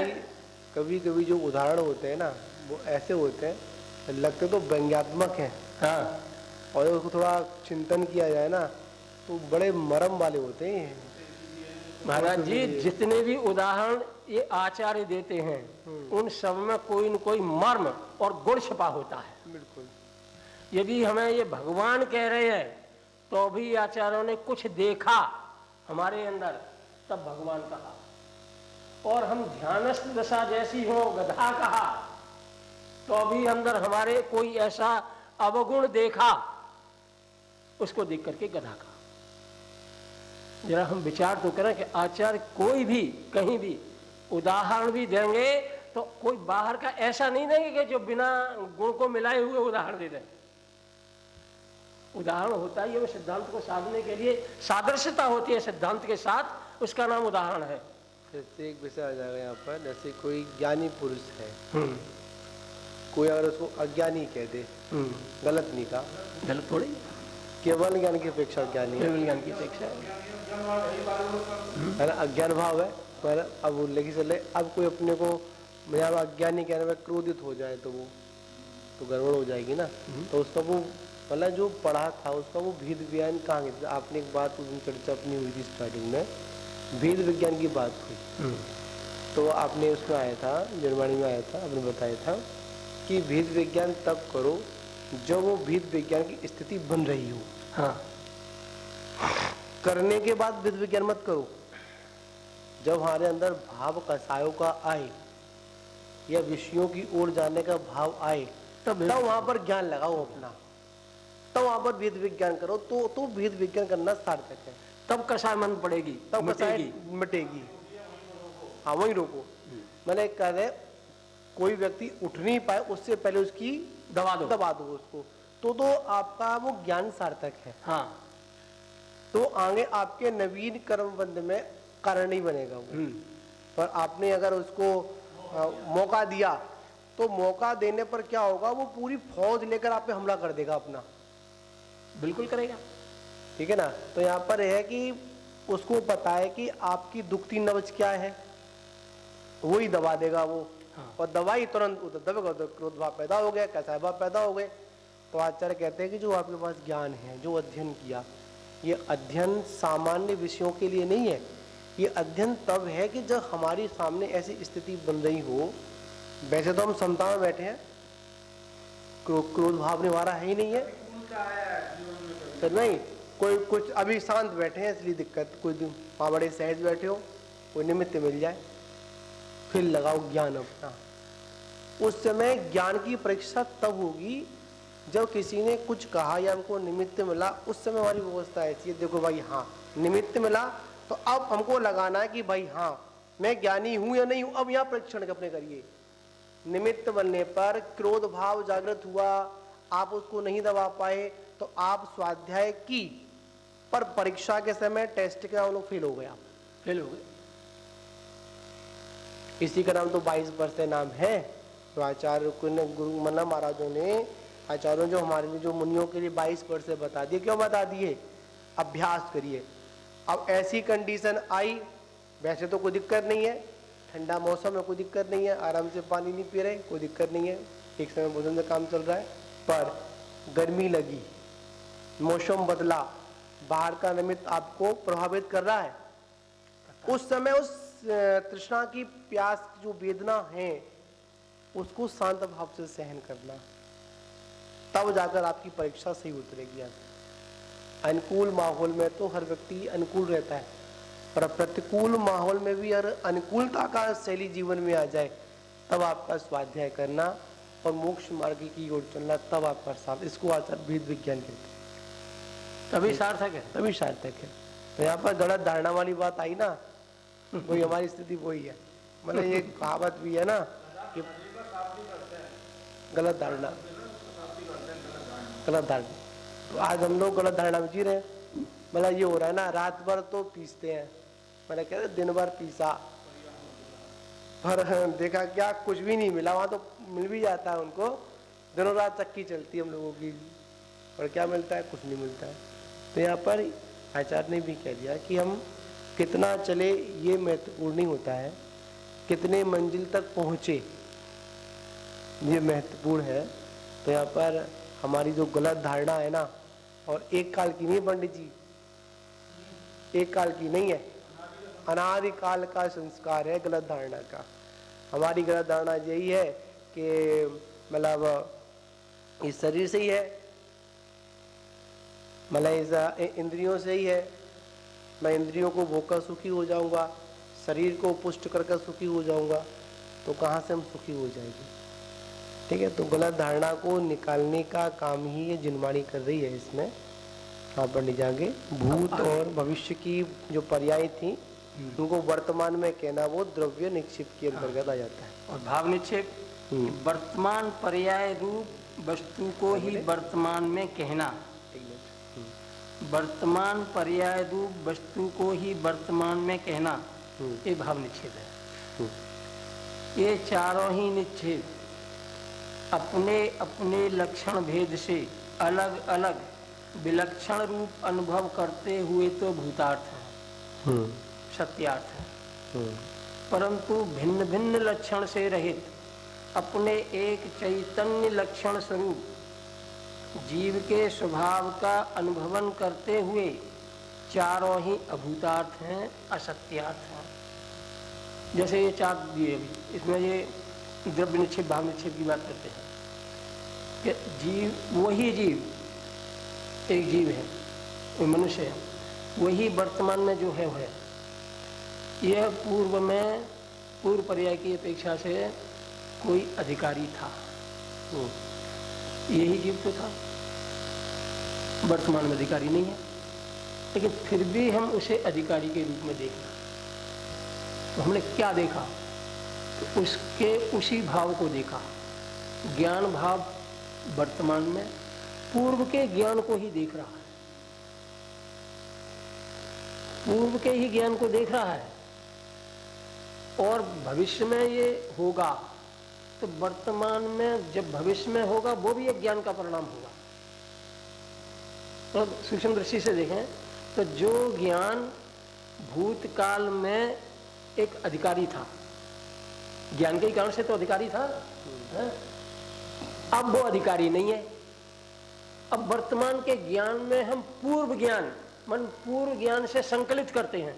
कभी कभी जो उदाहरण होते हैं ना, वो ऐसे होते हैं, लगते तो व्यंग्यात्मक हैं, हाँ, और उसको थोड़ा चिंतन किया जाए ना तो बड़े मर्म वाले होते हैं। महाराज जी, जितने भी उदाहरण ये आचार्य देते हैं उन सब में कोई न कोई मर्म और गुण छिपा होता है। बिल्कुल। यदि हमें ये भगवान कह रहे हैं तो भी आचार्यों ने कुछ देखा हमारे अंदर, तब भगवान कहा। और हम ध्यानस्थ दशा जैसी हो गधा कहा तो भी अंदर हमारे कोई ऐसा अवगुण देखा, उसको देख करके गधा कहा। जरा हम विचार तो करें कि आचार्य कोई भी कहीं भी उदाहरण भी देंगे तो कोई बाहर का ऐसा नहीं देंगे कि जो बिना गुण को मिलाए हुए उदाहरण दे दें। उदाहरण होता है, ये वो सिद्धांत को साधने के लिए सादृश्यता होती है सिद्धांत के साथ, उसका नाम उदाहरण है। जैसे एक विषय आ जाएगा यहाँ पर, जैसे कोई ज्ञानी पुरुष है, कोई अगर उसको अज्ञानी कह दे, गलत नहीं कहा, गलत थोड़ी, केवल ज्ञान की अपेक्षा ज्ञानी है, केवल ज्ञान की अपेक्षा है ना, अज्ञान भाव है। पर अब लेके चले, अब कोई अपने को यहाँ अज्ञानी कहने में क्रोधित हो जाए तो वो तो गड़बड़ हो जाएगी ना। तो उसका वो मतलब जो पढ़ा था उसका वो भेद ज्ञान कहाँ गया? आपने एक बात उस दिन चर्चा अपनी हुई थी स्टार्टिंग में, भेद विज्ञान की बात हुई, तो आपने उसमें आया था, निर्वाणी में आया था, आपने बताया था कि भेद विज्ञान तब करो जब वो भेद विज्ञान की स्थिति बन रही हो। हाँ, करने के बाद भेद विज्ञान मत करो। जब हमारे अंदर भाव कसायों का आए या विषयों की ओर जाने का भाव आए, तब वहां पर ज्ञान लगाओ अपना, तब वहां पर भेद विज्ञान करो, तो भेद विज्ञान करना सार्थक है। तब कसाय मन पड़ेगी, तब कसाय मिटेगी। हाँ, वही रोको। मैंने कह रहे कोई व्यक्ति उठ नहीं पाए उससे पहले उसकी दबा दो उसको, तो आपका वो ज्ञान सार्थक है। हाँ, तो आगे आपके नवीन कर्म बंध में कारण नहीं बनेगा वो। पर आपने अगर उसको मौका दिया तो मौका देने पर क्या होगा, वो पूरी फौज लेकर आप पे हमला कर देगा अपना, बिल्कुल करेगा। ठीक है ना। तो यहाँ पर है कि उसको पता है कि आपकी दुखती नब्ज क्या है, वही दबा देगा वो। हाँ। और दवाई तुरंत दबेगा तो क्रोध भाव पैदा हो गया, कैसा भाव पैदा हो गए। तो आचार्य कहते हैं कि जो आपके पास ज्ञान है, जो अध्ययन किया, ये अध्ययन सामान्य विषयों के लिए नहीं है, ये अध्ययन तब है कि जब हमारी सामने ऐसी स्थिति बन रही हो। वैसे तो हम समता में बैठे हैं, क्रोध भाव निवारा है ही नहीं है, तो नहीं कोई कुछ अभी शांत बैठे हैं इसलिए दिक्कत, कोई वहाँ बड़े सहज बैठे हो, कोई निमित्त मिल जाए, फिर लगाओ ज्ञान अपना। उस समय ज्ञान की परीक्षा तब होगी जब किसी ने कुछ कहा या हमको निमित्त मिला, उस समय हमारी व्यवस्था ऐसी है, देखो भाई हाँ निमित्त मिला तो अब हमको लगाना है कि भाई हाँ मैं ज्ञानी हूं या नहीं हूं। अब यहाँ परीक्षण अपने करिए। निमित्त बनने पर क्रोध भाव जागृत हुआ, आप उसको नहीं दबा पाए, तो आप स्वाध्याय की, पर परीक्षा के समय टेस्ट के लोग फेल हो गए, आप फेल हो गए। इसी का नाम तो 22 वर्ष नाम है। तो आचार्य गुरु मन्ना महाराजों ने, आचार्यों जो हमारे लिए, जो मुनियों के लिए 22 वर्ष बता दिए। क्यों बता दिए? अभ्यास करिए। अब ऐसी कंडीशन आई, वैसे तो कोई दिक्कत नहीं है, ठंडा मौसम है, कोई दिक्कत नहीं है, आराम से पानी नहीं पी रहे, कोई दिक्कत नहीं है, एक समय भोजन से काम चल रहा है। पर गर्मी लगी, मौसम बदला, बाहर का निमित्त आपको प्रभावित कर रहा है, उस समय उस तृष्णा की प्यास की जो वेदना है उसको शांत भाव से सहन करना, तब जाकर आपकी परीक्षा सही उतरेगी। अनुकूल माहौल में तो हर व्यक्ति अनुकूल रहता है, पर प्रतिकूल माहौल में भी अगर अनुकूलता का शैली जीवन में आ जाए, तब आपका स्वाध्याय करना और मोक्ष मार्ग की ओर चलना, तब आपका साथ, इसको आचार्य भेद विज्ञान कहते हैं, तभी सार्थक है, तभी सार्थक है। तो यहाँ पर गलत धारणा वाली बात आई ना, वही हमारी स्थिति वही है। मतलब ये कहावत भी है ना कि गलत धारणा, गलत धारणा। तो आज हम लोग गलत धारणा में जी रहे हैं। मतलब ये हो रहा है ना, रात भर तो पीसते हैं, मैंने कह रहे दिन भर पीसा, पर देखा क्या, कुछ भी नहीं मिला। वहाँ तो मिल भी जाता है उनको, दिनों रात चक्की चलती है हम लोगों की, और क्या मिलता है? कुछ नहीं मिलता है। तो यहाँ पर आचार्य ने भी कह दिया कि हम कितना चले ये महत्वपूर्ण नहीं होता है, कितने मंजिल तक पहुँचे ये महत्वपूर्ण है। तो यहाँ पर हमारी जो गलत धारणा है ना, और एक काल की नहीं पंडित जी, एक काल की नहीं है, अनादिकाल का संस्कार है गलत धारणा का। हमारी गलत धारणा यही है कि मतलब इस शरीर से ही है, मतलब इस इंद्रियों से ही है, मैं इंद्रियों को भोग कर सुखी हो जाऊंगा, शरीर को पुष्ट कर सुखी हो जाऊंगा, तो कहाँ से हम सुखी हो जाएंगे? ठीक है। तो गलत धारणा को निकालने का काम ही ये जिनवाणी कर रही है। इसमें यहाँ पर नहीं जाएंगे, भूत और भविष्य की जो पर्याय थी उनको वर्तमान में कहना, वो द्रव्य निक्षेप के अंतर्गत आ जाता है। और भाव निक्षेप वर्तमान पर्याय रूप वस्तु को ही वर्तमान में कहना, एक मिनट। वर्तमान पर्याय रूप वस्तु को ही वर्तमान में कहना, ये भाव निक्षेप है। ये चारों ही निक्षेप अपने अपने लक्षण भेद से अलग अलग विलक्षण रूप अनुभव करते हुए तो भूतार्थ है, सत्यार्थ है, परंतु भिन्न भिन्न लक्षण से रहित अपने एक चैतन्य लक्षण स्वरूप जीव के स्वभाव का अनुभवन करते हुए चारों ही अभूतार्थ हैं, असत्यार्थ हैं। जैसे ये चार दिए अभी, इसमें ये द्रव्य निक्षेप भाव निक्षेप की बात करते हैं कि जीव, वही जीव एक जीव है, वो मनुष्य है, वही वर्तमान में जो है वो है। यह पूर्व में पूर्व पर्याय की अपेक्षा से कोई अधिकारी था, यही जीव तो था, वर्तमान में अधिकारी नहीं है, लेकिन फिर भी हम उसे अधिकारी के रूप में देखना। तो हमने क्या देखा? तो उसके उसी भाव को देखा, ज्ञान भाव वर्तमान में पूर्व के ज्ञान को ही देख रहा है, पूर्व के ही ज्ञान को देख रहा है, और भविष्य में ये होगा तो वर्तमान में जब भविष्य में होगा वो भी एक ज्ञान का परिणाम होगा। तो सूक्ष्म दृष्टि से देखें तो जो ज्ञान भूतकाल में एक अधिकारी था, ज्ञान के कारण से तो अधिकारी था, है? अब वो अधिकारी नहीं है। अब वर्तमान के ज्ञान में हम पूर्व ज्ञान मन पूर्व ज्ञान से संकलित करते हैं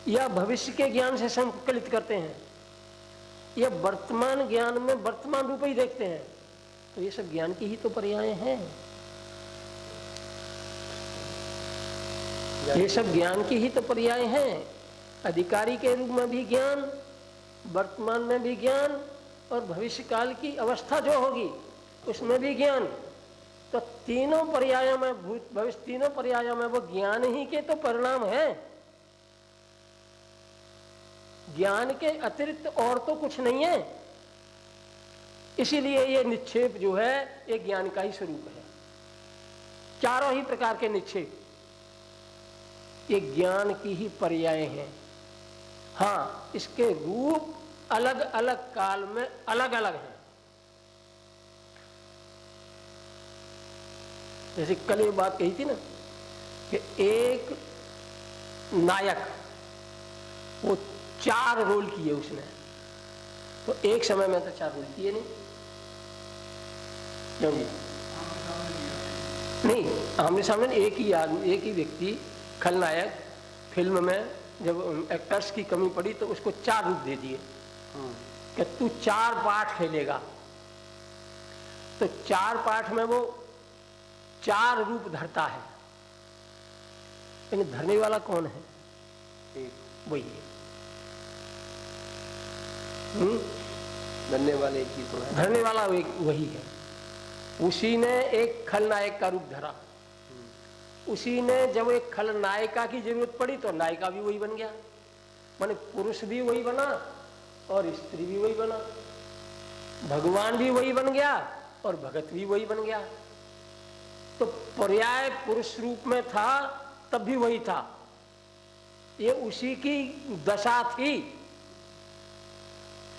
या भविष्य के ज्ञान से संकलित करते हैं या वर्तमान ज्ञान में वर्तमान रूप ही देखते हैं, तो ये सब ज्ञान की ही तो पर्याय हैं। ये सब ज्ञान की ही तो पर्याय हैं। अधिकारी के रूप में भी ज्ञान, वर्तमान में भी ज्ञान, और भविष्य काल की अवस्था जो होगी उसमें भी ज्ञान। तो तीनों पर्यायों में, भूत भविष्य तीनों पर्यायों में वो ज्ञान ही के तो परिणाम है। ज्ञान के अतिरिक्त और तो कुछ नहीं है। इसीलिए ये निक्षेप जो है ये ज्ञान का ही स्वरूप है। चारों ही प्रकार के निक्षेप ये ज्ञान की ही पर्याय हैं। हाँ, इसके रूप अलग अलग काल में अलग अलग हैं। जैसे कल ये बात कही थी ना कि एक नायक वो 4 रोल किए उसने, तो एक समय में तो 4 रोल किए नहीं, क्यों नहीं? आमने सामने एक ही आदमी, एक ही व्यक्ति खलनायक फिल्म में जब एक्टर्स की कमी पड़ी तो उसको 4 रूप दे दिए कि तू 4 पार्ट खेलेगा। तो 4 पार्ट में वो 4 रूप धरता है, लेकिन धरने वाला कौन है? वही है। धरने वाले एक ही तो है, धरने वाला वही है। उसी ने एक खलनायक का रूप धरा, उसी ने जब एक खलनायिका की जरूरत पड़ी तो नायिका भी वही बन गया, माने पुरुष भी वही बना और स्त्री भी वही बना, भगवान भी वही बन गया और भगत भी वही बन गया। तो पर्याय पुरुष रूप में था तब भी वही था, ये उसी की दशा थी।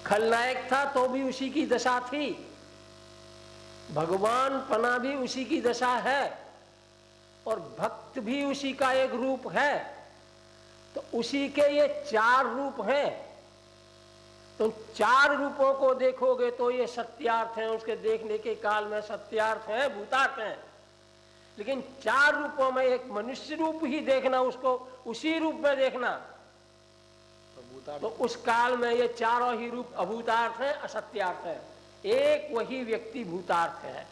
खलनायक था तो भी उसी की दशा थी, भगवान पना भी उसी की दशा है, और भक्त भी उसी का एक रूप है। तो उसी के ये 4 रूप हैं। तो 4 रूपों को देखोगे तो ये सत्यार्थ हैं, उसके देखने के काल में सत्यार्थ हैं, भूतार्थ हैं। लेकिन 4 रूपों में एक मनुष्य रूप ही देखना, उसको उसी रूप में देखना, तो उस काल में ये चारों ही रूप अभूतार्थ हैं, असत्यार्थ हैं। एक वही व्यक्ति भूतार्थ है।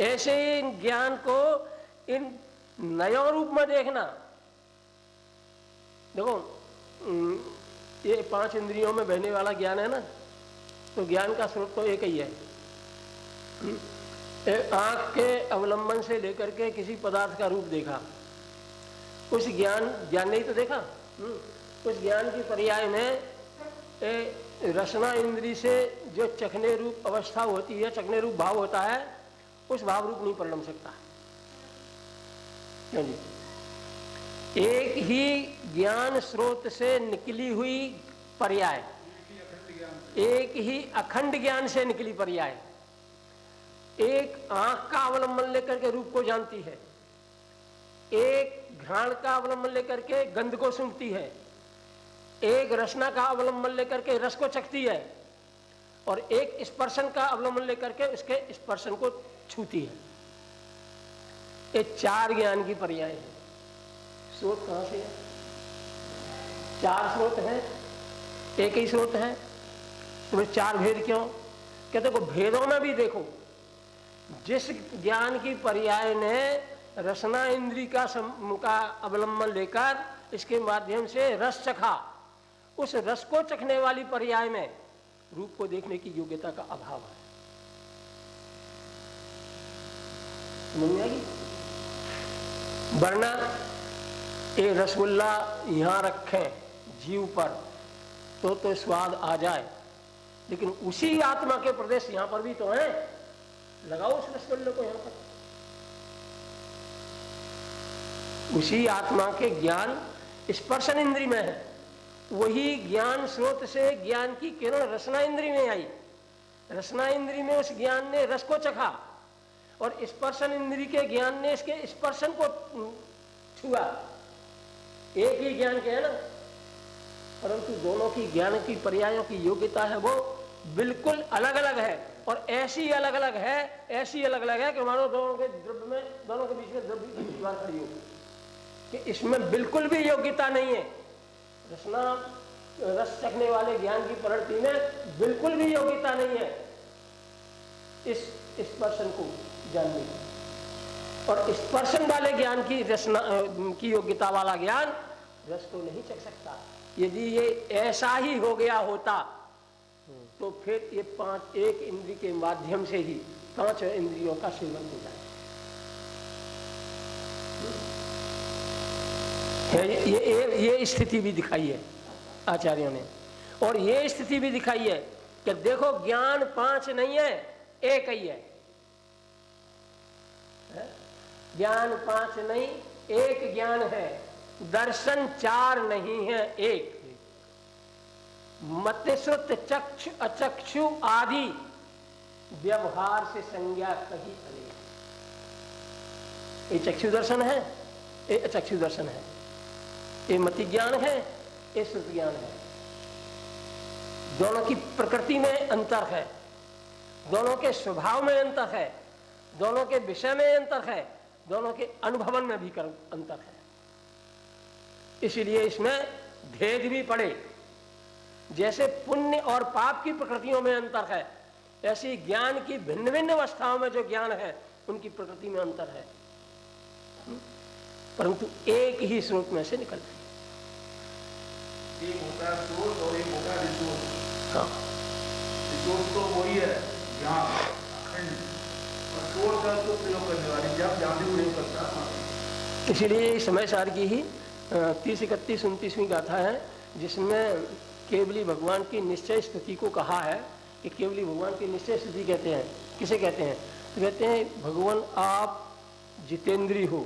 ऐसे ही इन ज्ञान को इन नयों रूप में देखना। देखो ये 5 इंद्रियों में बहने वाला ज्ञान है ना, तो ज्ञान का स्रोत तो एक ही है। आंख के अवलंबन से लेकर के किसी पदार्थ का रूप देखा, उस ज्ञान नहीं तो देखा। उस ज्ञान की पर्याय में रसना इंद्री से जो चखने रूप अवस्था होती है, चखने रूप भाव होता है, उस भाव रूप नहीं परिणम सकता। क्यों जी? एक ही ज्ञान स्रोत से निकली हुई पर्याय, एक ही अखंड ज्ञान से निकली पर्याय, एक आंख का अवलंबन लेकर के रूप को जानती है, एक घ्राण का अवलंबन लेकर के गंध को सूंघती है, एक रसना का अवलंबन लेकर के रस को चखती है, और एक स्पर्शन का अवलंबन लेकर के उसके स्पर्शन को छूती है। ये चार ज्ञान की पर्याय है। स्रोत कहां से है? चार स्रोत हैं, एक ही स्रोत है, तो फिर चार भेद क्यों? कहते को भेदों में भी देखो, जिस ज्ञान की पर्याय ने रसना इंद्री का अवलंबन लेकर इसके माध्यम से रस चखा, उस रस को चखने वाली पर्याय में रूप को देखने की योग्यता का अभाव है। समझ में आएगी? वरना ये रसगुल्ला यहां रखें जीव पर तो स्वाद आ जाए, लेकिन उसी आत्मा के प्रदेश यहां पर भी तो है। लगाओ उस रसगुल्ले को यहां पर, उसी आत्मा के ज्ञान स्पर्शन इंद्री में है, वही ज्ञान स्रोत से ज्ञान की किरण रसना इंद्री में आई, रसना इंद्री में उस ज्ञान ने रस को चखा, और स्पर्शन इंद्री के ज्ञान ने इसके स्पर्शन को छुआ। एक ही ज्ञान के है ना, परंतु दोनों की ज्ञान की पर्यायों की योग्यता है वो बिल्कुल अलग अलग है, और ऐसी अलग अलग है, ऐसी अलग अलग है कि मानो दोनों के द्रव्य में, दोनों के बीच में द्रव्य की दीवार खड़ी हो, कि इसमें बिल्कुल भी योग्यता नहीं है। रसना रस चखने वाले ज्ञान की परिणति में बिल्कुल भी योग्यता नहीं है इस स्पर्शन को जानने की, और स्पर्शन वाले ज्ञान की रसना की योग्यता वाला ज्ञान रस को नहीं चख सकता। यदि ये ऐसा ही हो गया होता तो फिर ये पांच, एक इंद्रिय के माध्यम से ही पांच इंद्रियों का सेवन हो जाए। ये स्थिति भी दिखाई है आचार्यों ने, और ये स्थिति भी दिखाई है कि देखो ज्ञान पांच नहीं है, एक ही है। ज्ञान पांच नहीं, एक ज्ञान है। दर्शन चार नहीं है, एक। मतिश्रुत चक्षु अचक्षु आदि व्यवहार से संज्ञा कही अनेक। ये चक्षु दर्शन है, ये अचक्षु दर्शन है, ये मति ज्ञान है, ये श्रुत ज्ञान है। दोनों की प्रकृति में अंतर है, दोनों के स्वभाव में अंतर है, दोनों के विषय में अंतर है, दोनों के अनुभवन में भी अंतर है। इसलिए इसमें भेद भी पड़े। जैसे पुण्य और पाप की प्रकृतियों में अंतर है, ऐसी ज्ञान की भिन्न भिन्न अवस्थाओं में जो ज्ञान है उनकी प्रकृति में अंतर है, परंतु एक ही स्रोत में से निकलते हैं। एक होता है सोर्स और एक होता है रिसोर्स। हाँ, रिसोर्स तो वही है ज्ञान अखंड, और सोर्स का तो प्रयोग करने वाली जब जहाँ भी प्रयोग करता है। इसीलिए समय सार की ही 30, 31, 29वीं गाथा है, जिसमें केवली भगवान की निश्चय स्तुति को कहा है कि केवली भगवान की निश्चय स्तुति कहते हैं। किसे कहते हैं? तो कहते हैं भगवान आप जितेंद्री हो,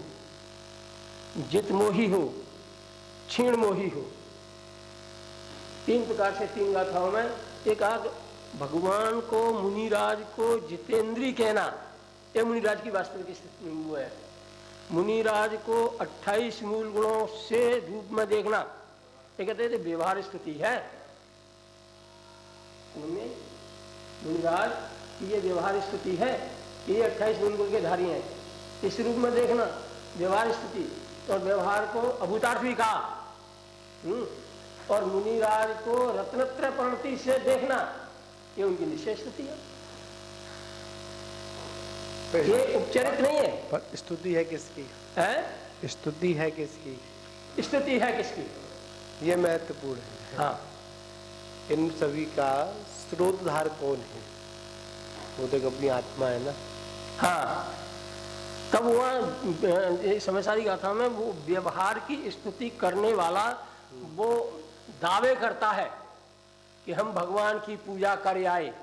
जितमोही हो, क्षीण मोही हो। तीन प्रकार से तीन गाथाओं में एक आग भगवान को, मुनिराज को जितेंद्री कहना, ये मुनिराज की वास्तविक स्थिति वो है। मुनिराज को 28 मूल गुणों से रूप में देखना, ये कहते हैं व्यवहार स्तुति है। मुनिराज की ये व्यवहार स्तुति है, ये 28 मूल गुण के धारी हैं, इस रूप में देखना व्यवहार स्तुति, और व्यवहार को अभूतार्थ भी कहा। और मुनिराज को रत्नत्रय प्रणति से देखना, ये उनकी निश्चय स्तुति है। ये उपचरित नहीं है। पर स्तुति है किसकी? है स्तुति है किसकी? स्तुति है किसकी? ये महत्वपूर्ण है। हाँ, इन सभी का स्रोतधार कौन है? वो तो अपनी आत्मा है ना। हाँ, तब वह समय सारी गाथा में वो व्यवहार की स्तुति करने वाला वो दावे करता है कि हम भगवान की पूजा कर आए,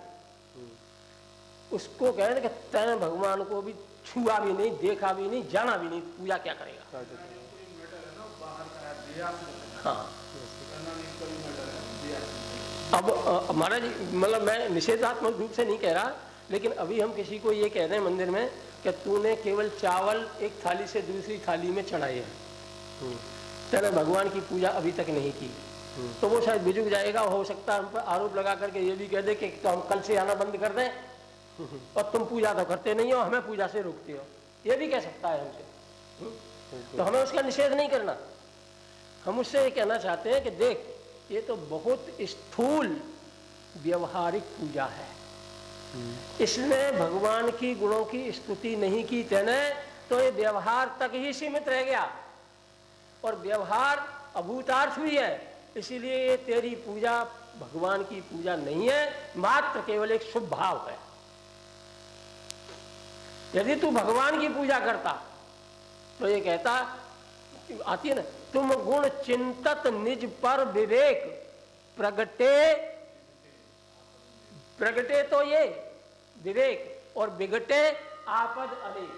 उसको कह रहे कि तैने भगवान को भी छुआ भी नहीं, देखा भी नहीं, जाना भी नहीं, पूजा क्या करेगा। हाँ, अब महाराज मतलब मैं निषेधात्मक रूप से नहीं कह रहा, लेकिन अभी हम किसी को ये कह रहे हैं मंदिर में कि तूने केवल चावल एक थाली से दूसरी थाली में चढ़ाए हैं, तेने भगवान की पूजा अभी तक नहीं की, तो वो शायद बिजुक जाएगा। हो सकता है हम पर आरोप लगा करके ये भी कह दे कि तो हम कल से आना बंद कर दें और तुम पूजा तो करते नहीं हो, हमें पूजा से रोकते हो, ये भी कह सकता है हमसे। तो हमें उसका निषेध नहीं करना, हम उससे ये कहना चाहते हैं कि देख ये तो बहुत स्थूल व्यवहारिक पूजा है, इसने भगवान की गुणों की स्तुति नहीं की तेने, तो ये व्यवहार तक ही सीमित रह गया और व्यवहार अभूतार्थ हुई है, इसीलिए ये तेरी पूजा भगवान की पूजा नहीं है, मात्र केवल एक शुभ भाव है। यदि तू भगवान की पूजा करता तो ये कहता आती है ना, तुम गुण चिंतत निज पर विवेक प्रगटे, प्रगटे तो ये विवेक और बिगटे आपद अनेक।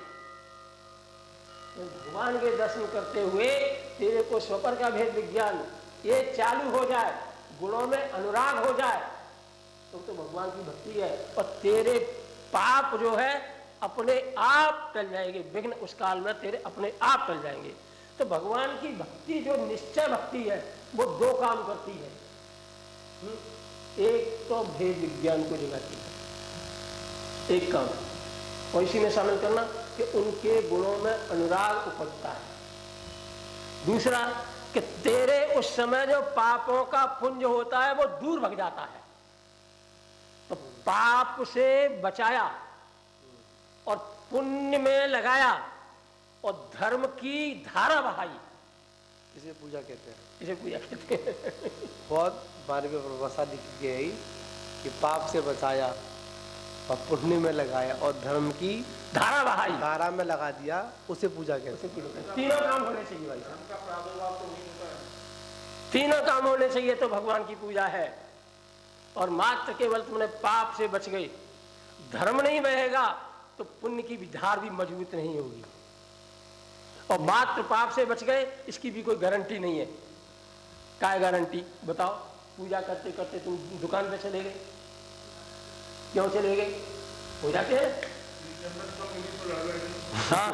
भगवान के दर्शन करते हुए तेरे को स्वपर का भेद विज्ञान ये चालू हो जाए, गुणों में अनुराग हो जाए, तो भगवान की भक्ति है और तेरे पाप जो है अपने आप टल जाएंगे, विघ्न उस काल में तेरे अपने आप टल जाएंगे। तो भगवान की भक्ति जो निश्चय भक्ति है वो दो काम करती है, एक तो भेद विज्ञान को जगाती है, एक काम और इसी में शामिल करना कि उनके गुणों में अनुराग उपजता है, दूसरा कि तेरे उस समय जो पापों का पुंज होता है वो दूर भग जाता है। तो पाप से बचाया और पुण्य में लगाया और धर्म की धारा बहाई, इसे पूजा कहते हैं, इसे पूजा कहते हैं। बहुत बारे में प्रभाषा लिखी गई कि पाप से बचाया और पुण्य में लगाया और धर्म की धारा बहाई, धारा में लगा दिया, उसे पूजा कहते हैं। तीनों काम होने चाहिए भाई साहब, तीनों काम होने चाहिए तो भगवान की पूजा है। और मात्र केवल तुमने पाप से बच गए, धर्म नहीं बहेगा तो पुण्य की भी धार भी मजबूत नहीं होगी, और मात्र पाप से बच गए इसकी भी कोई गारंटी नहीं है। क्या है गारंटी बताओ? पूजा करते करते तुम दुकान पे चले गए, क्यों चले गए? हो जाते हैं हाँ।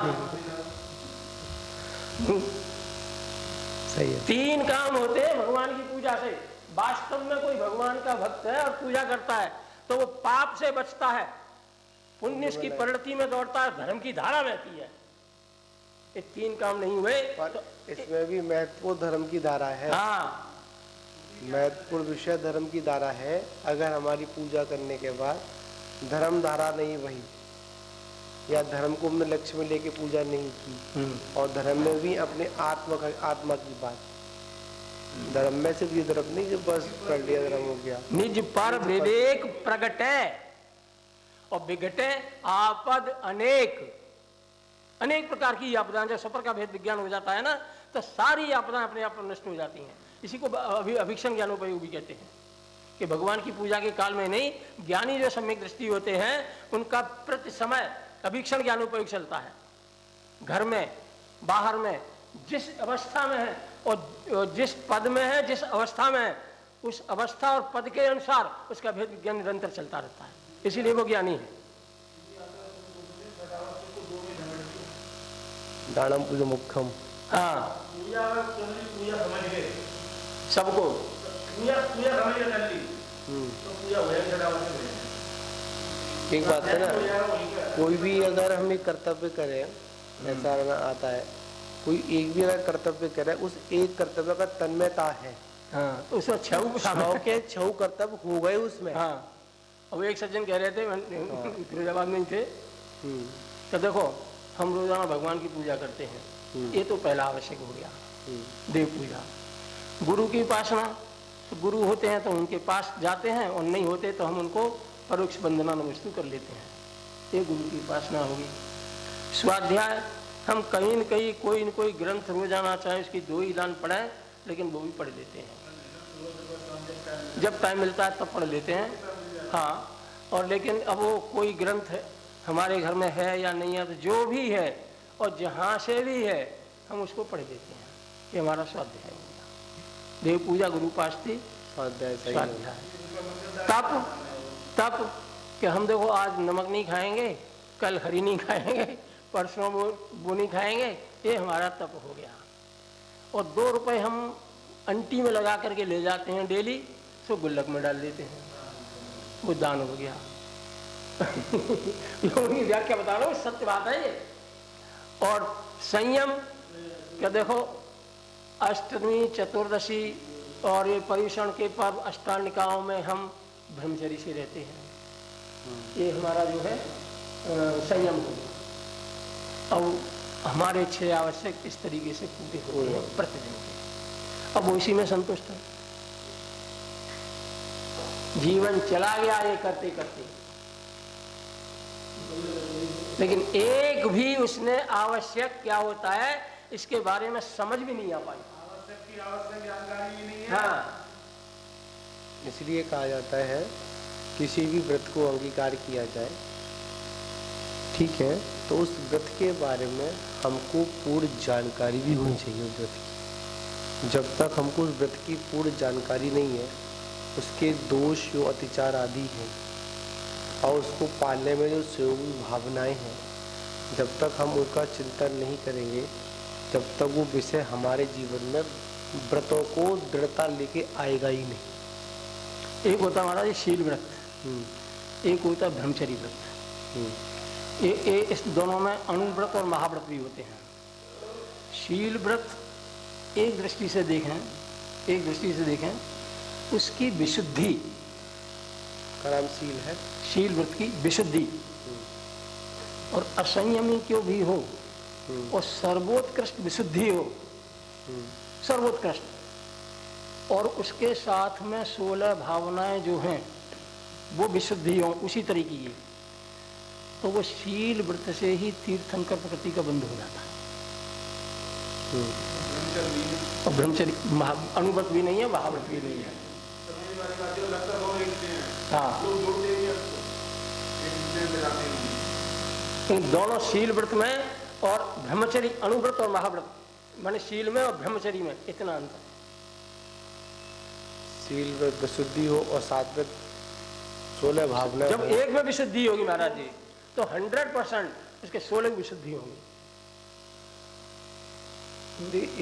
सही है। तीन काम होते हैं भगवान की पूजा से। वास्तव में कोई भगवान का भक्त है और पूजा करता है तो वो पाप से बचता है, पुण्य की परिणति में दौड़ता है, धर्म की धारा बहती है। ये तीन काम नहीं हुए तो इसमें भी महत्वपूर्ण धर्म की धारा है। हाँ, महत्वपूर्ण विषय धर्म की धारा है। अगर हमारी पूजा करने के बाद धर्म धारा नहीं बही या धर्म को हमने लक्ष्य में लेके पूजा नहीं की और धर्म में भी अपने आत्मा की बात, धर्म में सिर्फ ये धर्म नहीं कि बस कर लिया धर्म हो गया, निज पर विवेक प्रगटे और बिगटे आपद अनेक, अनेक प्रकार की आपदाएं। जब सफर का भेद विज्ञान हो जाता है ना तो सारी आपदाएं अपने आप नष्ट हो जाती हैं। इसी को अभीक्षण ज्ञानोपयोग भी कहते हैं कि भगवान की पूजा के काल में नहीं, ज्ञानी जो सम्यक दृष्टि होते हैं उनका प्रति समय अभीक्षण ज्ञानोपयोग चलता है। घर में बाहर में जिस अवस्था में है और जिस पद में है, जिस अवस्था में है, उस अवस्था और पद के अनुसार उसका भेद विज्ञान निरंतर चलता रहता है, इसीलिए वो ज्ञानी है। दानम पूजा मुख्यम। हाँ, सबको एक बात है ना, कोई भी अगर हम एक कर्तव्य करें, ऐसा रहना आता है, कोई एक भी अगर कर्तव्य करे उस एक कर्तव्य का तन्मयता है। हाँ, तो उसमें छह कर्तव्य हो गए उसमें। हाँ, अब एक सज्जन कह रहे थे फिरोजाबाद में थे, तो देखो हम रोजाना भगवान की पूजा करते हैं, ये तो पहला आवश्यक हो गया, देव पूजा। गुरु की उपासना, तो गुरु होते हैं तो उनके पास जाते हैं और नहीं होते तो हम उनको परोक्ष वंदना नमस्तु कर लेते हैं, ये गुरु की उपासना होगी। स्वाध्याय, हम कहीं न कहीं कोई न कोई ग्रंथ रोजाना चाहे उसकी 2 ही लाइन पढ़ें, लेकिन वो भी पढ़ लेते हैं, जब टाइम मिलता है तब पढ़ लेते हैं। हाँ, और लेकिन अब वो कोई ग्रंथ है हमारे घर में है या नहीं है, तो जो भी है और जहाँ से भी है हम उसको पढ़ देते हैं। ये हमारा स्वाध्याय है। देव पूजा गुरु पाष्टी स्वाध्याय। तप कि हम देखो आज नमक नहीं खाएंगे, कल हरी नहीं खाएंगे, परसों वो नहीं खाएंगे, ये हमारा तप हो गया। और 2 रुपए हम अंटी में लगा करके ले जाते हैं डेली, सो गुल्लक में डाल देते हैं, वो दान हो गया। व्याख्या बता रहा हूँ, सत्य बात है ये। और संयम क्या देखो, अष्टमी चतुर्दशी और ये पर्युषण के पर्व अष्टानिकाओं में हम ब्रह्मचर्य से रहते हैं। ये हमारा जो है संयम हो गया। और हमारे 6 आवश्यक इस तरीके से पूरे होते हैं प्रतिदिन के। अब वो इसी में संतुष्ट है। जीवन चला गया ये करते करते, लेकिन एक भी उसने आवश्यक क्या होता है इसके बारे में समझ भी नहीं आ पाई। आवश्यक जानकारी ही नहीं है। हाँ, इसलिए कहा जाता है किसी भी व्रत को अंगीकार किया जाए, ठीक है, तो उस व्रत के बारे में हमको पूर्ण जानकारी भी होनी चाहिए उस व्रत की। जब तक हमको उस व्रत की पूर्ण जानकारी नहीं है, उसके दोष जो अतिचार आदि हैं और उसको पालने में जो सहयोगी भावनाएं हैं, जब तक हम उनका चिंतन नहीं करेंगे, जब तक वो विषय हमारे जीवन में व्रतों को दृढ़ता लेके आएगा ही नहीं। एक होता हमारा ये शील व्रत, एक होता है ब्रह्मचर्य व्रत। ये इस दोनों में अणुव्रत और महाव्रत भी होते हैं। शील व्रत एक दृष्टि से देखें उसकी विशुद्धि का नाम शील है। शील व्रत की विशुद्धि। और असंयमी क्यों भी हो और सर्वोत्कृष्ट विशुद्धि हो, सर्वोत्कृष्ट, और उसके साथ में 16 भावनाएं जो हैं वो विशुद्धि हो उसी तरीके की, तो वो शील व्रत से ही तीर्थंकर प्रकृति का बंध हो जाता है। और ब्रह्मचर्य अणुव्रत भी नहीं है, महाव्रत भी नहीं है। हाँ, इन दोनों शील व्रत में और ब्रह्मचर्य, अणुव्रत और महाव्रत माने शील में और ब्रह्मचर्य में इतना अंतर। शील व्रत विशुद्धि हो और सात्विक 16 भावना। जब एक में विशुद्धि होगी महाराज जी, तो 100% उसके 16 की विशुद्धि होगी।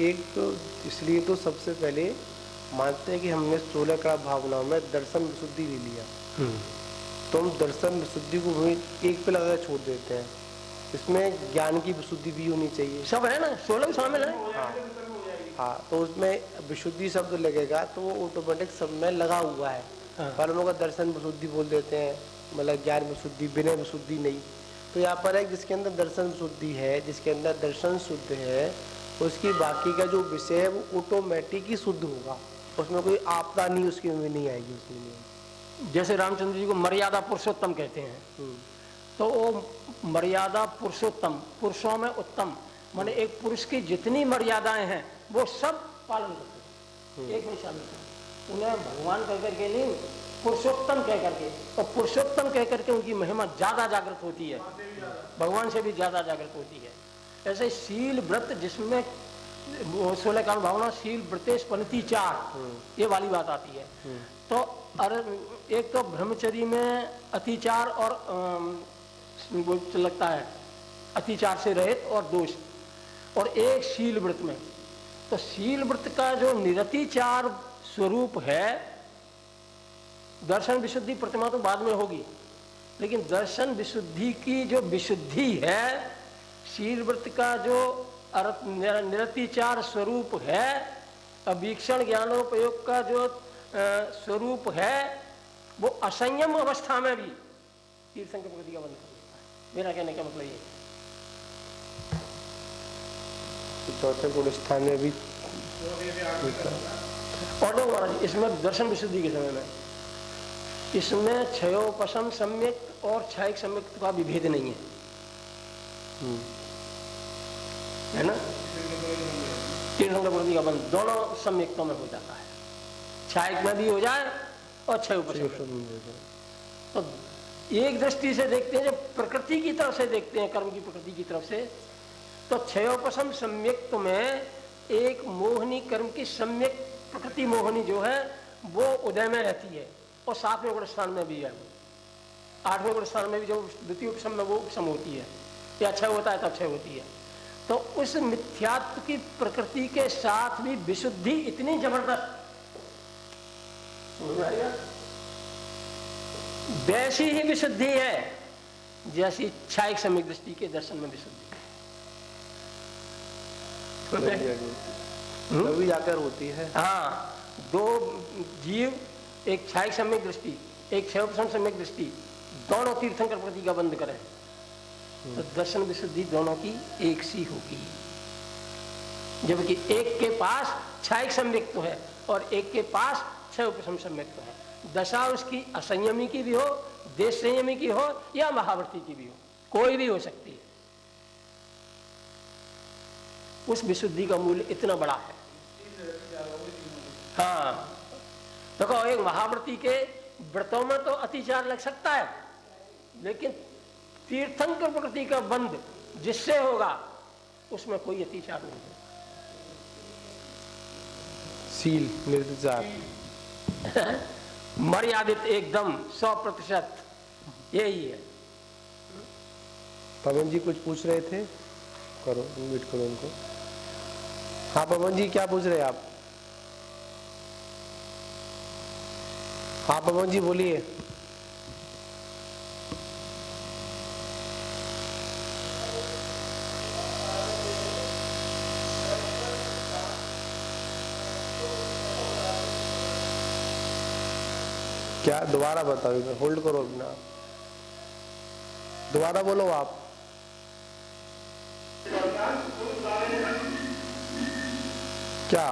एक तो इसलिए तो सबसे पहले मानते हैं कि हमने 16 कड़ा भावनाओं में दर्शन विशुद्धि ले लिया, तो हम दर्शन विशुद्धि को एक पे लगा छोड़ देते हैं। इसमें ज्ञान की विशुद्धि भी होनी चाहिए। सब है ना, 16 शामिल है। हाँ, तो उसमें विशुद्धि शब्द लगेगा तो वो ऑटोमेटिक सब में लगा हुआ है। पर हम लोग दर्शन विशुद्धि बोल देते हैं, मतलब ज्ञान विशुद्धि, विनय विशुद्धि नहीं। तो यहाँ पर है जिसके अंदर दर्शन विशुद्धि है, जिसके अंदर दर्शन शुद्ध है, उसकी बाकी का जो विषय है वो ऑटोमेटिक ही शुद्ध होगा, उसमें कोई आपदा नहीं उसकी में नहीं आएगी उसमें। जैसे रामचंद्र जी को मर्यादा पुरुषोत्तम कहते हैं, तो वो मर्यादा पुरुषोत्तम, पुरुषों में उत्तम, माने एक पुरुष की जितनी मर्यादाएं हैं वो सब पालन करते हैं, एक नहीं शामिल करते। उन्हें भगवान कह करके नहीं, पुरुषोत्तम कह करके, और पुरुषोत्तम कह करके उनकी महिमा ज्यादा जागृत होती है, भगवान से भी ज्यादा जागृत होती है। ऐसे शील व्रत जिसमें 16 काल भावना, शील व्रतेश पनति 4, ये वाली बात आती है। तो एक तो ब्रह्मचर्य में अतिचार और लगता है अतिचार से रहित और दोष, और एक शील व्रत में, तो शील व्रत का जो निरतिचार स्वरूप है, दर्शन विशुद्धि प्रतिमा तो बाद में होगी, लेकिन दर्शन विशुद्धि की जो विशुद्धि है, शील व्रत का जो निरतिचार स्वरूप है, अवीक्षण ज्ञानोपयोग का जो स्वरूप है, वो असंयम अवस्था में भी तीर्थंकर प्रकृति का बंध कर देता है। मेरा कहने का मतलब ये। चौथे गुण स्थान में भी और लोग महाराज इसमें दर्शन विशुद्धि के समय में इसमें क्षयोपशम सम्यक और क्षयिक सम्यक का विभेद नहीं है, है ना। तीर्थंकर प्रकृति का बंध दोनों सम्यक्तों में हो जाता है, क्षयिक में भी हो जाए और क्षयोपशम। तो एक दृष्टि से देखते हैं, जब प्रकृति की तरफ से देखते हैं, कर्म की प्रकृति की तरफ से, तो क्षयोपशम सम्यक्त में एक मोहनी कर्म की सम्यक प्रकृति मोहनी जो है वो उदय में रहती है, और 7वें गुण स्थान में भी है, 8वें गुण स्थान में भी जो द्वितीय उपशम में वो उपशम होती है, या क्षय होता है तब क्षय होती है। तो उस मिथ्यात्व की प्रकृति के साथ भी विशुद्धि इतनी जबरदस्त, वैसी ही विशुद्धि है जैसी क्षायिक सम्यक दृष्टि के दर्शन में विशुद्धि तभी जाकर होती है। हाँ, दो जीव, एक क्षायिक सम्यक दृष्टि, एक क्षयोपशम सम्यक दृष्टि, दोनों तीर्थंकर प्रकृति का बंद करें तो दर्शन विशुद्धि दोनों की एक सी होगी। जबकि एक के पास क्षायिक सम्यक्त्व है और एक के पास क्षयोपशम सम्यक्त्व है। दशा उसकी असंयमी की भी हो, देश संयमी की हो, या महावर्ती की भी हो, कोई भी हो सकती है। उस विशुद्धि का मूल्य इतना बड़ा है। हाँ, तो कहो एक महावर्ती के व्रतों में तो अतिचार लग सकता है, लेकिन तीर्थंकर प्रकृति का बंध जिससे होगा उसमें कोई अतिचार नहीं है। सील निर्विचार मर्यादित एकदम 100%, यही है। पवन जी कुछ पूछ रहे थे, करो इनवाइट करो उनको। हाँ पवन जी क्या पूछ रहे हैं आप? हाँ पवन जी बोलिए। क्या दोबारा बताओ, होल्ड करो अपना, दोबारा बोलो आप। क्या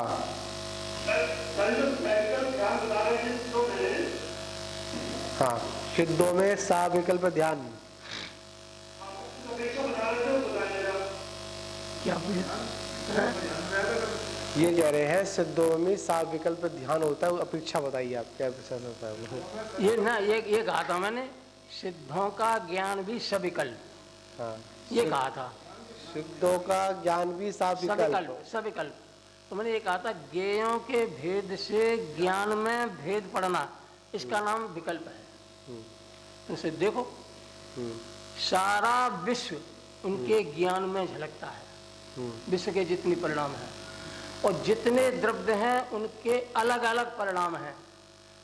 हाँ, सिद्धों में सात विकल्प ध्यान, क्या ये कह रहे हैं सिद्धों में सात विकल्प ध्यान होता है, अपेक्षा बताइए आप क्या विशेष होता है वो? ये ना, ये कहा था मैंने, सिद्धों का ज्ञान भी सविकल्प। हाँ, ये कहा था सिद्धों का ज्ञान भी सात विकल्प। सविकल्प। तो मैंने ये कहा था ज्ञेयों के भेद से ज्ञान में भेद पड़ना, इसका नाम विकल्प है। तुमसे देखो, सारा विश्व उनके ज्ञान में झलकता है। विश्व के जितनी परिणाम हैं और जितने द्रव्य हैं उनके अलग अलग परिणाम हैं,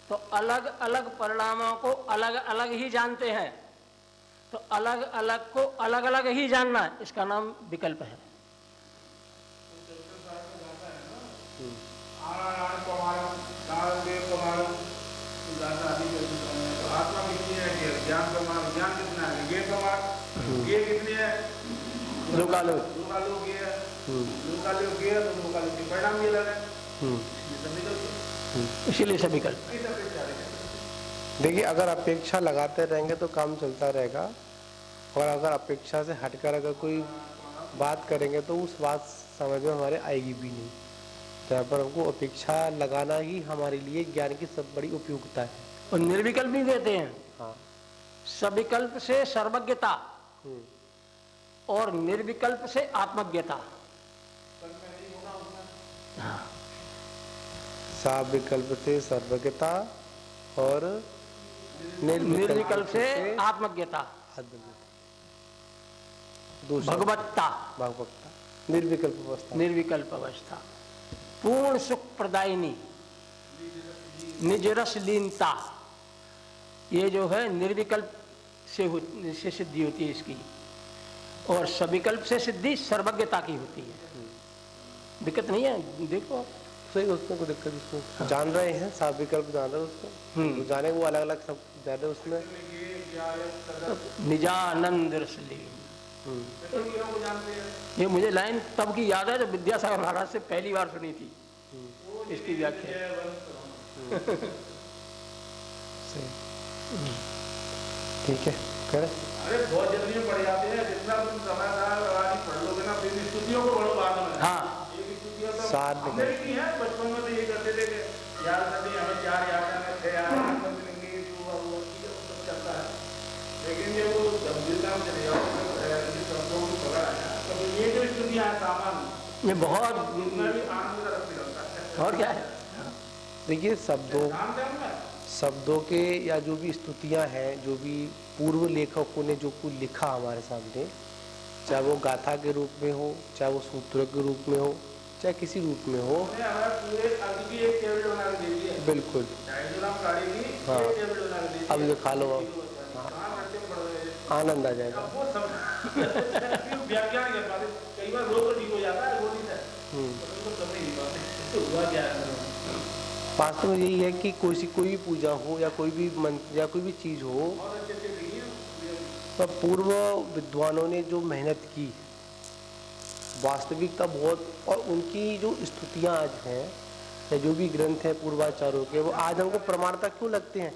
तो अलग अलग परिणामों को अलग अलग ही जानते हैं। तो अलग अलग को अलग अलग ही जानना, इसका नाम विकल्प है। इसीलिए सब विकल्प। देखिए अगर अपेक्षा लगाते रहेंगे तो काम चलता रहेगा, और अगर अपेक्षा से हटकर अगर कोई बात करेंगे तो उस बात समझ में हमारे आएगी भी नहीं। तो यहाँ पर हमको अपेक्षा लगाना ही हमारे लिए ज्ञान की सब बड़ी उपयोगिता है। और निर्विकल्प भी देते हैं। हाँ, सविकल्प से सर्वज्ञता और निर्विकल्प से आत्मज्ञता। सविकल्प से सर्वज्ञता और निर्विकल्प से आत्मज्ञता, भगवत्ता, भगवत्ता, निर्विकल्प अवस्था। निर्विकल्प अवस्था, पूर्ण सुख प्रदायिनी, निज रस लीनता, ये जो है निर्विकल्प से सिद्धि होती है इसकी। और सविकल्प से सिद्धि सर्वज्ञता की होती है। दिक्कत नहीं है, देखो सही, उसमें कोई दिक्कत उसको जान रहे हैं, सात विकल्प जान रहे हैं उसको, तो जाने वो अलग अलग सब जान रहे उसमें। निजानंद रस लीन, ये मुझे लाइन तब की याद है जब विद्यासागर महाराज से पहली बार सुनी थी इसकी व्याख्या। ठीक है, करें। अरे बहुत जल्दी में पड़ जाते हैं, जितना तुम समय पढ़ लोगे ना, फिर स्तुतियों को पढ़ो बाद में। हाँ, सात हमने भी है बचपन में, तो ये करते थे कि याद करते हमें 4 याद करना, 6 याद करना, चलता है। ये जो स्थितियाँ हैं सामान्य, ये बहुत इसमें भी आनंद का रस निकलता है। और क्या है। देखिए ध्यान दें उनमें। शब्दों के या जो भी स्तुतियाँ हैं, जो भी पूर्व लेखकों ने जो कुछ लिखा हमारे सामने, चाहे वो गाथा के रूप में हो, चाहे वो सूत्र के रूप में हो, चाहे किसी रूप में हो, उन्होंने हमें पूरे अर्थ की एक टेबल बना के दे दी है। बिल्कुल। डायग्राम गाड़ी की हाँ। एक टेबल बना के दे दी है। अब दिखा लो, कहाँ करते पढ़ रहे हैं। आनंद आ जाएगा। अब वो सब व्याख्यान कर पाते, कई बार रोग तो ठीक हो जाता है गोली से, तो उनको समझ नहीं पाते तो हुआ क्या है। वास्तव में यही है कि कोई भी पूजा हो या कोई भी मंत्र या कोई भी चीज़ हो, बहुत अच्छे से देखिए तो पूर्व विद्वानों ने जो मेहनत की, वास्तविकता बहुत, और उनकी जो स्तुतियाँ आज हैं या जो भी ग्रंथ हैं पूर्वाचार्यों के, वो आज हमको प्रमाणता क्यों लगते हैं?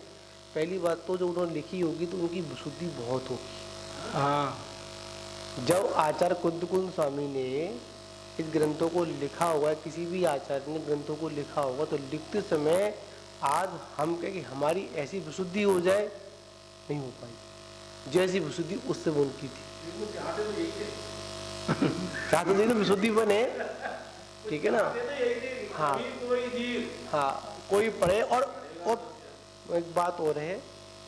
पहली बात तो जो उन्होंने लिखी होगी तो उनकी विशुद्धि बहुत होगी। हाँ, जब आचार्य कुंद स्वामी ने इस ग्रंथों को लिखा होगा, किसी भी आचार्य ने ग्रंथों को लिखा होगा, तो लिखते समय आज हम कहें कि हमारी ऐसी विशुद्धि हो जाए, नहीं हो पाई जैसी विशुद्धि उस समय उनकी थी। चाहते थे तो विशुद्धि बने, ठीक है ना। हाँ हाँ, कोई पढ़े। और एक बात और है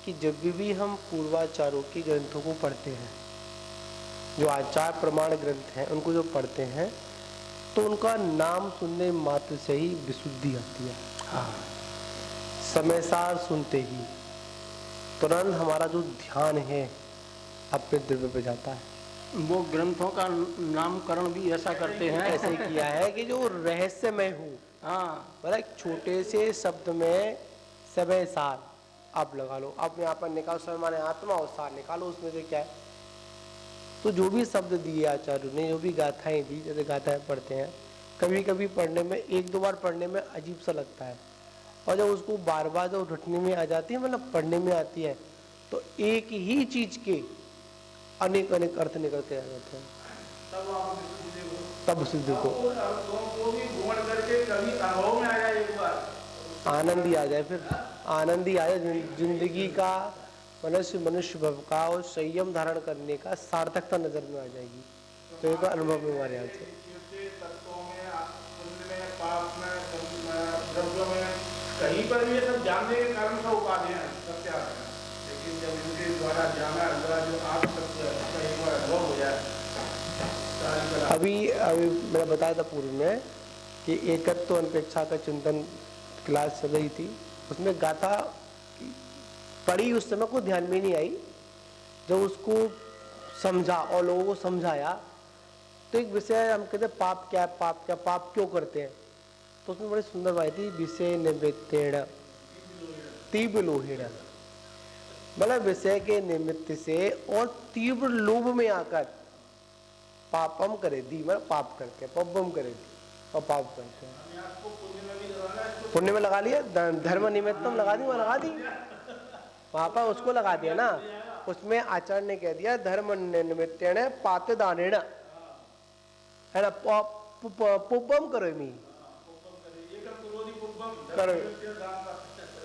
कि जब भी हम पूर्वाचार्यों के ग्रंथों को पढ़ते हैं, जो आचार प्रमाण ग्रंथ हैं, उनको जो पढ़ते हैं, तो उनका नाम सुनने मात्र से ही विशुद्धि आती है। हाँ, समय सार सुनते ही तुरंत हमारा जो ध्यान है अपने दिव्य पे जाता है। वो ग्रंथों का नामकरण भी ऐसा करते हैं। ऐसे ही किया है कि जो रहस्यमय हो, हाँ, मतलब एक छोटे से शब्द में समय सार आप लगा लो, आप यहाँ पर निकालो, समय माने आत्मा, और सार निकालो उसमें से क्या है। तो जो भी शब्द दिए आचार्य ने, जो भी गाथाएं दी, जैसे गाथाएं पढ़ते हैं, कभी कभी पढ़ने में, एक दो बार पढ़ने में अजीब सा लगता है, और जब उसको बार बार जब रटने में आ जाती है, मतलब पढ़ने में आती है, तो एक ही चीज के अनेक अनेक अर्थ निकल के आ जाते हैं। तब उसे देखो आनंद ही आ जाए, फिर आनंद ही आ जाए। जिंदगी का, मनुष्य भव का और संयम धारण करने का सार्थकता नजर में आ जाएगी। तो एक अनुभव में हमारे यहाँ से कहीं पर भी ये सब जानने के कारण से उपाधि हैं, सत्य है, लेकिन जब इनके द्वारा जाना हुआ जो आप सत्य का एक बार अनुभव हो जाए। अभी मैंने बताया था पूर्व में कि एकत्व अनपेक्षा का चिंतन क्लास चल रही थी, उसमें गाथा पढ़ी, उस समय को ध्यान में नहीं आई। जब उसको समझा और लोगों को समझाया, तो एक विषय हम कहते हैं पाप क्या, पाप क्या, पाप क्यों करते हैं, तो उसमें बड़ी सुंदर बात थी, विषय निमित्तेण तीव्र लोहेण, मतलब विषय के निमित्त से और तीव्र लोभ में आकर पापम करे दी, मतलब पाप करते हैं, पब्बम करे दी और पाप करते हैं। पुण्य में लगा लिया, धर्म निमित्तम लगा दी, वहां लगा दी, वहां पर उसको लगा दिया ना। उसमें आचार्य ने कह दिया धर्म निमित्तेण पाते दानेण, है ना, पुब्बम करोमि करो,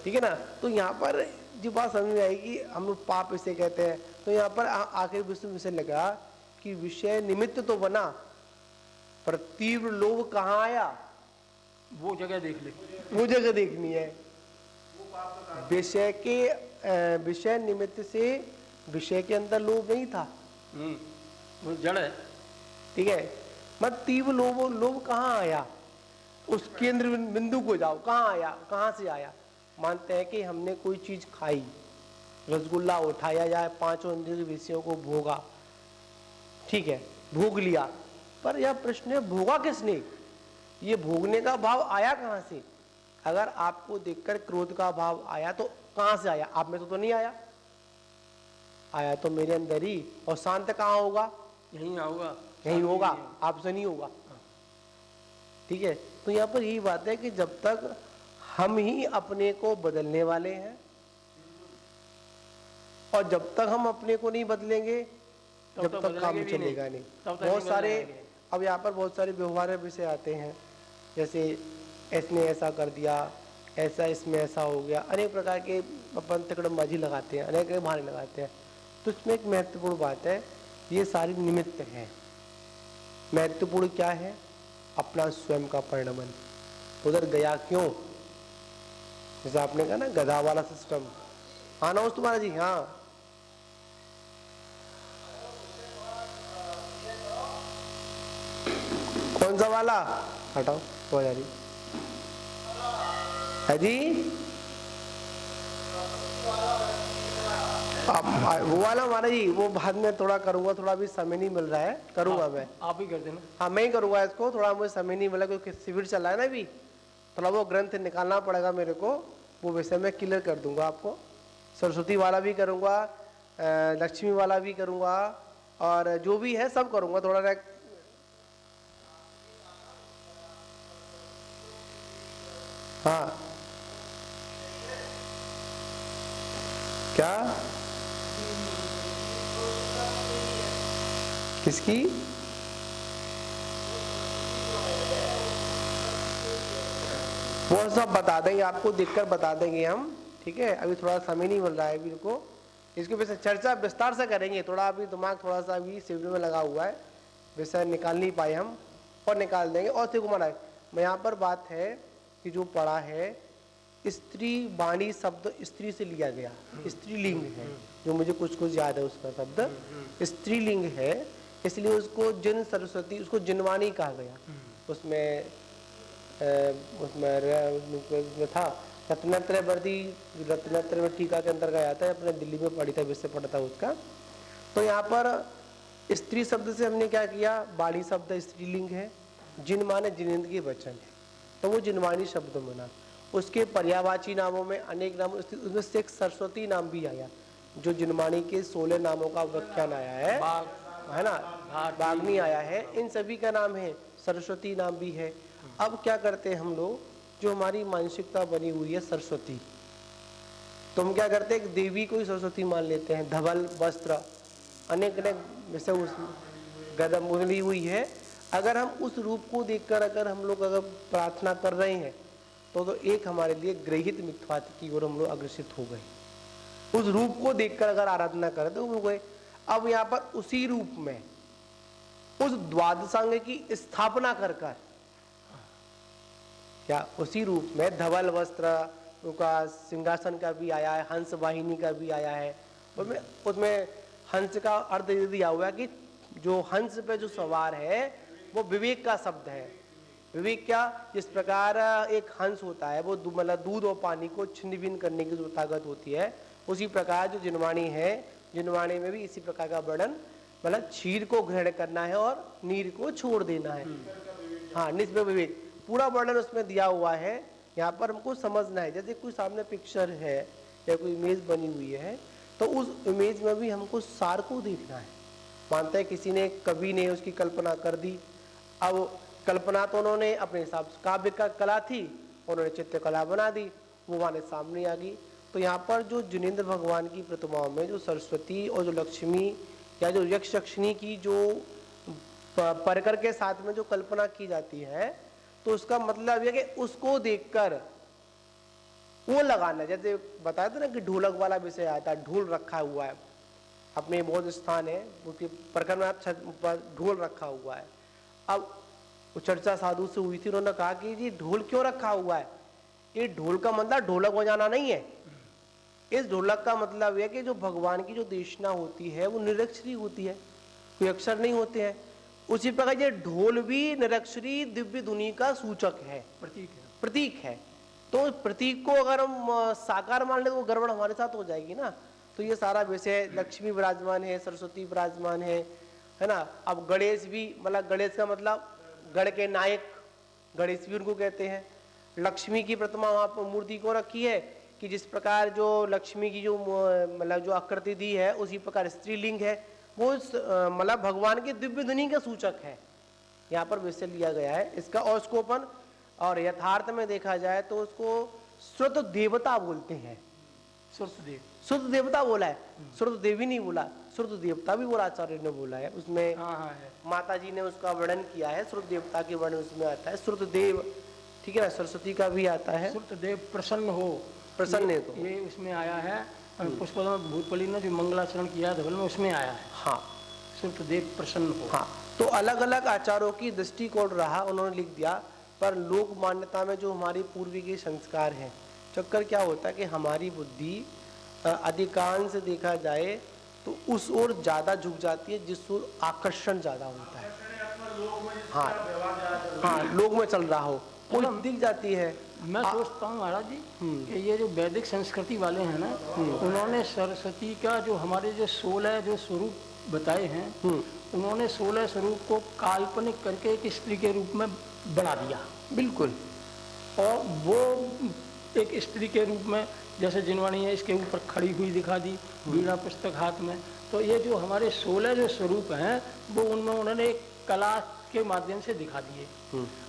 ठीक है ना। तो यहाँ पर जो बात समझ में आएगी, हम लोग पाप इसे कहते हैं, तो यहाँ पर आखिर विषय लगा कि विषय निमित्त तो बना, पर तीव्र लोभ कहाँ आया, वो जगह देख ले, वो जगह देखनी है। विषय निमित्त से विषय के अंदर लोभ नहीं था, वो जड़ है, ठीक है। मत तीव्र लोभ कहाँ आया, उस केंद्र बिंदु को जाओ, कहाँ आया, कहाँ से आया। मानते हैं कि हमने कोई चीज खाई, रसगुल्ला उठाया जाए, पांचों इंद्रिय विषयों को भोगा, ठीक है, भोग लिया, पर यह प्रश्न है भोगा किसने, ये भोगने का भाव आया कहाँ से। अगर आपको देखकर क्रोध का भाव आया तो कहाँ से आया, आप में तो नहीं आया, आया तो मेरे अंदर ही। और शांत कहाँ होगा, यहीं होगा, यही होगा, आपसे नहीं होगा, ठीक है। तो यहाँ पर यही बात है कि जब तक हम ही अपने को बदलने वाले हैं, और जब तक हम अपने को नहीं बदलेंगे, जब तक काम चलेगा नहीं। बहुत सारे, अब यहाँ पर बहुत सारे व्यवहार विषय आते हैं, जैसे इसने ऐसा कर दिया, ऐसा इसमें ऐसा हो गया, अनेक प्रकार के अपन तिकड़मबाजी लगाते हैं, अनेक बहाने लगाते हैं। तो तो इसमें एक महत्वपूर्ण बात है, ये सारी निमित्त है। महत्वपूर्ण क्या है? अपना स्वयं का परिणमन। उधर गया क्यों? जैसे आपने कहा ना गधा वाला सिस्टम। हाँ नमस्ते तुम्हारा जी। हाँ कौन सा वाला? हटाओ तो यारी है जी। वो वाला हमारा जी, वो बाद में थोड़ा करूंगा, थोड़ा अभी समय नहीं मिल रहा है, करूंगा मैं। आप ही कर देना। हाँ मैं ही करूंगा इसको, थोड़ा मुझे समय नहीं मिला क्योंकि शिविर चल रहा है ना अभी, थोड़ा वो ग्रंथ निकालना पड़ेगा मेरे को, वो विषय मैं क्लियर कर दूंगा आपको। सरस्वती वाला भी करूंगा, लक्ष्मी वाला भी करूंगा, और जो भी है सब करूंगा थोड़ा। हाँ क्या? किसकी? वो सब बता देंगे आपको, देखकर बता देंगे हम, ठीक है। अभी थोड़ा समय नहीं मिल रहा है अभी को, इसके विषय चर्चा विस्तार से करेंगे। थोड़ा अभी दिमाग थोड़ा सा अभी शिविर में लगा हुआ है, विषय निकाल नहीं पाए हम, और निकाल देंगे। और से कुमार मैं यहाँ पर बात है कि जो पढ़ा है स्त्री वाणी शब्द स्त्री से लिया गया, स्त्रीलिंग है, जो मुझे कुछ याद है उसका शब्द स्त्रीलिंग है, इसलिए उसको जिन सरस्वती, उसको जिनवाणी कहा गया। उसमें था रत्नत्रय वर्दी, रत्नत्रय में टीका के अंतर्गत आता है, अपने दिल्ली में पढ़ी था, विषय पढ़ा था उसका। तो यहाँ पर स्त्री शब्द से हमने क्या किया, वाणी शब्द स्त्रीलिंग है, जिन माने जिनेंद्र के वचन है, तो वो जिनवाणी शब्द बना। उसके पर्यायवाची नामों में अनेक नाम, उसमें से एक सरस्वती नाम भी आया, जो जिनवाणी के 16 नामों का व्याख्यान आया है ना, बाग्नी आया है, इन सभी का नाम है, सरस्वती नाम भी है। अब क्या करते हैं हम लोग, जो हमारी मानसिकता बनी हुई है सरस्वती, तो हम क्या करते हैं, देवी को ही सरस्वती मान लेते हैं। धवल वस्त्र अनेक अनेक जैसे उस गदम उगली हुई है, अगर हम उस रूप को देखकर अगर हम लोग अगर प्रार्थना कर रहे हैं तो एक हमारे लिए ग्रहित मिथ्यात्व की ओर हम लोग अग्रसित हो गए। उस रूप को देखकर अगर आराधना करें तो हो गए। अब यहाँ पर उसी रूप में उस द्वादशांग की स्थापना कर कर, क्या उसी रूप में धवल वस्त्र का सिंहासन का भी आया है, हंस वाहिनी का भी आया है, उसमें हंस का अर्थ ये दिया हुआ है कि जो हंस पे जो सवार है वो विवेक का शब्द है। विवेक क्या? जिस प्रकार एक हंस होता है वो मतलब दूध और पानी को छिन्न भिन्न करने की जो ताकत होती है, उसी प्रकार जो जिनवाणी है, जिनवाणी में भी इसी प्रकार का वर्णन, मतलब क्षीर को ग्रहण करना है और नीर को छोड़ देना है। हाँ, निस्बत विवेक पूरा वर्णन उसमें दिया हुआ है। यहाँ पर हमको समझना है, जैसे कोई सामने पिक्चर है या कोई इमेज बनी हुई है, तो उस इमेज में भी हमको सार को देखना है। मानते हैं किसी ने, कवि ने उसकी कल्पना कर दी, अब कल्पना तो उन्होंने अपने हिसाब से, काव्य का कला थी, उन्होंने चित्रकला बना दी, वो हमारे सामने आ गई। तो यहाँ पर जो जिनेंद्र भगवान की प्रतिमाओं में जो सरस्वती और जो लक्ष्मी या जो यक्ष यक्षिणी की जो परकर के साथ में जो कल्पना की जाती है, तो उसका मतलब यह कि उसको देखकर वो लगाना, जैसे बताया था ना कि ढोलक वाला विषय आता है, ढोल रखा हुआ है अपने बहुत स्थान है, उसके परकर में आप छत पर ढोल रखा हुआ है। अब वो चर्चा साधु से हुई थी, उन्होंने कहा कि जी ढोल क्यों रखा हुआ है? ये ढोल का मतलब ढोलक बजाना नहीं है, इस ढोलक का मतलब है कि जो भगवान की जो देशना होती है वो निरक्षरी होती है, कोई अक्षर नहीं होते हैं। उसी प्रकार ये ढोल भी निरक्षरी दिव्य धुनी का सूचक है, प्रतीक है। तो प्रतीक को अगर हम साकार मान ले तो वो गड़बड़ हमारे साथ हो जाएगी ना। तो ये सारा विषय, लक्ष्मी विराजमान है, सरस्वती विराजमान है ना। अब गणेश भी, मतलब गणेश का मतलब गण के नायक, गणेश भी उनको कहते हैं। लक्ष्मी की प्रतिमा वहाँ पर मूर्ति को रखी है कि जिस प्रकार जो लक्ष्मी की जो मतलब जो आकृति दी है उसी प्रकार स्त्रीलिंग है, वो मतलब भगवान के दिव्य धुनी का सूचक है। यहाँ पर विषय लिया गया है इसका। और उसकोपन और यथार्थ में देखा जाए तो उसको श्रुत देवता बोलते हैं। श्रुत देवता बोला है, श्रुत देवी नहीं बोला, श्रुत देवता भी बोला, आचार्य ने बोला है उसमें। माता जी ने उसका वर्णन किया है, श्रुत देवता के वर्णन उसमें आता है। श्रुत देव, ठीक है ना, सरस्वती का भी आता है। श्रुत देव प्रसन्न हो, प्रसन्न है तो ये उसमें आया है। पुष्पदम भूतपली ने जो मंगलाचरण किया धवल में उसमें आया है। हाँ सिर्फ देव प्रसन्न हो। हाँ, तो अलग अलग आचार्यों की दृष्टिकोण रहा, उन्होंने लिख दिया। पर लोक मान्यता में जो हमारी पूर्वी के संस्कार हैं, चक्कर क्या होता है कि हमारी बुद्धि अधिकांश देखा जाए तो उस ओर ज़्यादा झुक जाती है जिस ओर आकर्षण ज़्यादा होता है। हाँ, लोक में चल रहा हो कोई दिख जाती है। मैं सोचता हूँ महाराज जी कि ये जो वैदिक संस्कृति वाले हैं ना, उन्होंने सरस्वती का जो हमारे जो 16 जो स्वरूप बताए हैं, उन्होंने 16 स्वरूप को काल्पनिक करके एक स्त्री के रूप में बना दिया। बिल्कुल। और वो एक स्त्री के रूप में जैसे जिनवाणी है इसके ऊपर खड़ी हुई दिखा दी, वीणा पुस्तक हाथ में। तो ये जो हमारे 16 जो स्वरूप हैं वो उनमें उन्होंने एक कला के माध्यम से दिखा दिए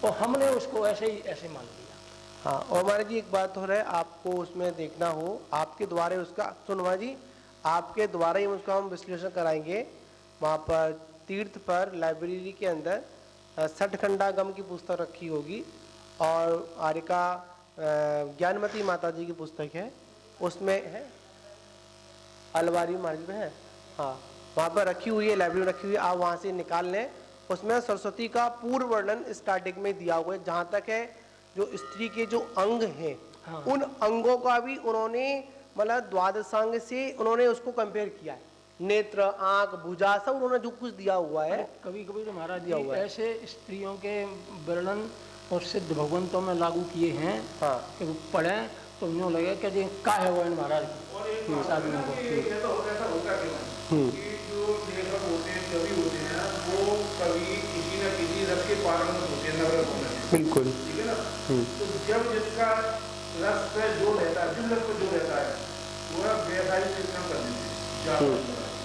और हमने उसको ऐसे ही ऐसे मान लिया। हाँ, और हमारे जी एक बात हो रहा है, आपको उसमें देखना हो, आपके द्वारा उसका सुनवा जी, आपके द्वारा ही उसका हम विश्लेषण कराएंगे। वहाँ पर तीर्थ पर लाइब्रेरी के अंदर 60 खंडागम की पुस्तक रखी होगी और आरिका ज्ञानमती माता जी की पुस्तक है, उसमें है अलवारी मार्ग में है। हाँ, वहाँ पर रखी हुई है, लाइब्रेरी रखी हुई है, आप वहाँ से निकाल लें। उसमें सरस्वती का पूर्व वर्णन स्टार्टिंग में दिया हुआ है। जहाँ तक है जो स्त्री के जो अंग हैं, हाँ, उन अंगों का भी उन्होंने मतलब द्वादशांग से उन्होंने उसको कंपेयर किया है। नेत्र, आंख, भुजा सब उन्होंने जो कुछ दिया हुआ है। कभी कभी तो महाराज जी ऐसे स्त्रियों के वर्णन और सिद्ध भगवंतों में लागू किए हैं। हाँ, कि वो पढ़े तो उन्हें लगे कि जी का है वो महाराज आदमी को। बिल्कुल, ठीक है ना। तो जब जिसका रस पे जो रहता है, जिस रस पे जो रहता है, वो व्यवसायिक शिक्षण कर देते हैं।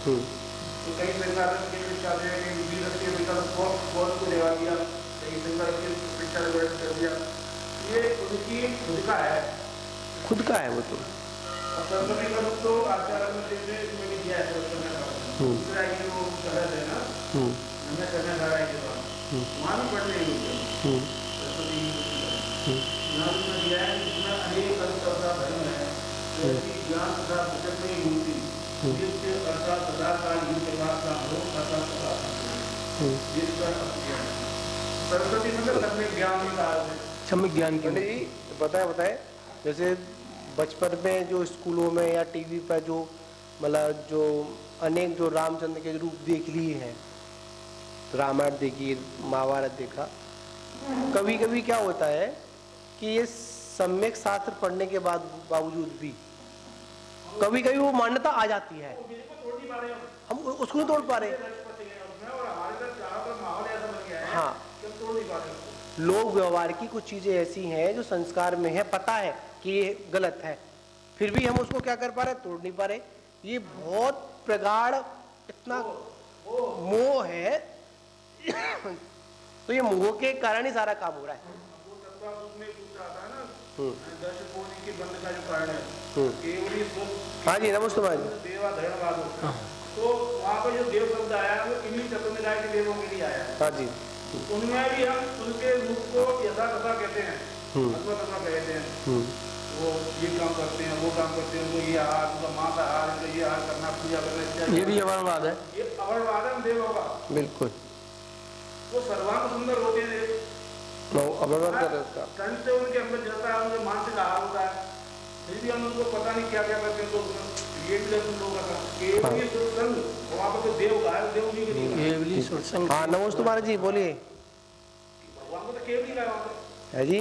तो कई प्रकार के शिक्षा दे कि विरस के विकल्प बहुत को लेवा दिया, कई प्रकार के शिक्षा व्यवस्था कर दिया। ये उनकी खुद का है, खुद का है वो तो। और सरस्वती का तो आचार्य में जैसे मैंने दिया है दूसरा कि वो गलत है ना, हमें करना जा रहा है के बाद वहाँ भी पढ़ने ही होते हैं। अनेक तथा धर्म है, ज्ञान तथा विचक में मूर्ति जिससे अर्थात सदाकाल का हो अर्थात सरस्वती मतलब सम्यक ज्ञान का है। सम्यक ज्ञान की जी बताए जैसे बचपन में जो स्कूलों में या टीवी पर जो मतलब जो अनेक जो रामचंद्र के रूप देख लिए हैं, रामायण देखी, महाभारत देखा, कभी कभी क्या होता है कि ये सम्यक शास्त्र पढ़ने के बाद बावजूद भी कभी कभी वो मान्यता आ जाती है, हम उसको नहीं तोड़ पा रहे। हाँ, लोग व्यवहार की कुछ चीजें ऐसी हैं जो संस्कार में है, पता है कि ये गलत है, फिर भी हम उसको क्या कर पा रहे, तोड़ नहीं पा रहे। ये बहुत प्रगाढ़ इतना मोह है तो ये मोह के कारण ही सारा काम हो रहा है। हाँ जी, नमस्ते भाई। तो वहाँ पर जो देव शब्द आया वो इन्हीं चतुर्निकाय के देवों के लिए आया है। हाँ जी, उनमें भी हम उनके रूप को यथा तथा कहते हैं, अथवा तथा कहते हैं। वो ये काम करते हैं, वो काम करते हैं, वो ये आहार, उनका मांसाहार, उनका ये आहार करना, पूजा करना, ये भी अवर्णवाद है। ये अवर्णवाद है देवों का। बिल्कुल, वो सर्वांग सुंदर होते हैं देव, कंठ से उनके अंदर जाता है, उनके मानसिक आहार होता है, फिर भी हम उनको पता नहीं क्या क्या करते हैं। तो ये भी दर्शन लोगों का केवली सत्संग, वहाँ पर तो देव का है, देव जी के नहीं केवली सत्संग। हाँ, नमस्ते महाराज जी, बोलिए। वहाँ पर तो केवली का है जी।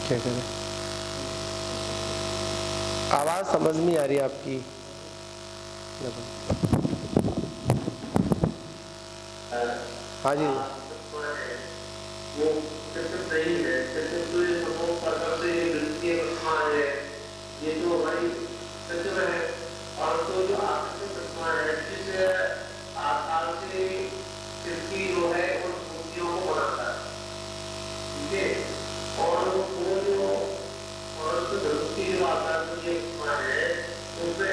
क्या करें, आवाज समझ नहीं आ रही आपकी। हाँ जी, ये जो हमारी सचिव है और तो जो जिस आकार से सृष्टि जो है उन मूर्तियों को बनाता है, ठीक है। और वो जो और तो धरती जो आकार है उसमें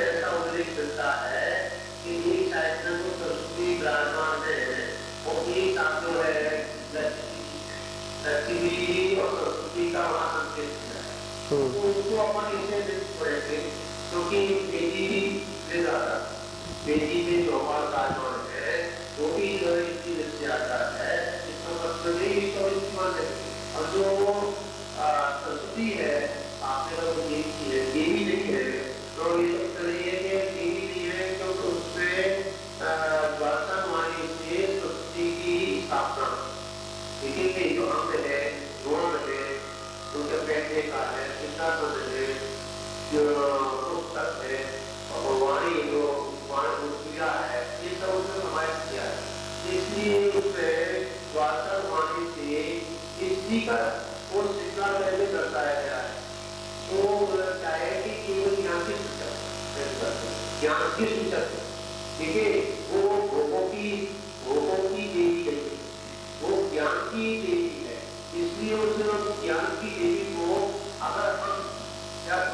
तो उसको अपन इसे पढ़ेंगे क्योंकि बेटी भी ले जाता बेटी में चौपाल काजोड़ है वो भी इसकी से आता है इसका मतलब ये इसका इस्तेमाल करेंगे और जो सरस्वती है आपने लोग देखी है देवी नहीं है तो ये सब करिए कि देवी नहीं है क्योंकि उसमें वर्तन वाली से सरस्वती की स्थापना देखिए जो अंग है गुण है उनके बैठने का है चिंता है जो पुस्तक है और वाणी जो पूजा है ये सब उसने समाहित किया है इसलिए उसमें वार्ता वाणी से स्त्री का वो शिक्षा पहले दर्शाया गया है तो चाहे कि केवल ज्ञान की सूचक ठीक है वो भोगों की देवी है वो ज्ञान की देवी है इसलिए उस ज्ञान की देवी को अगर हम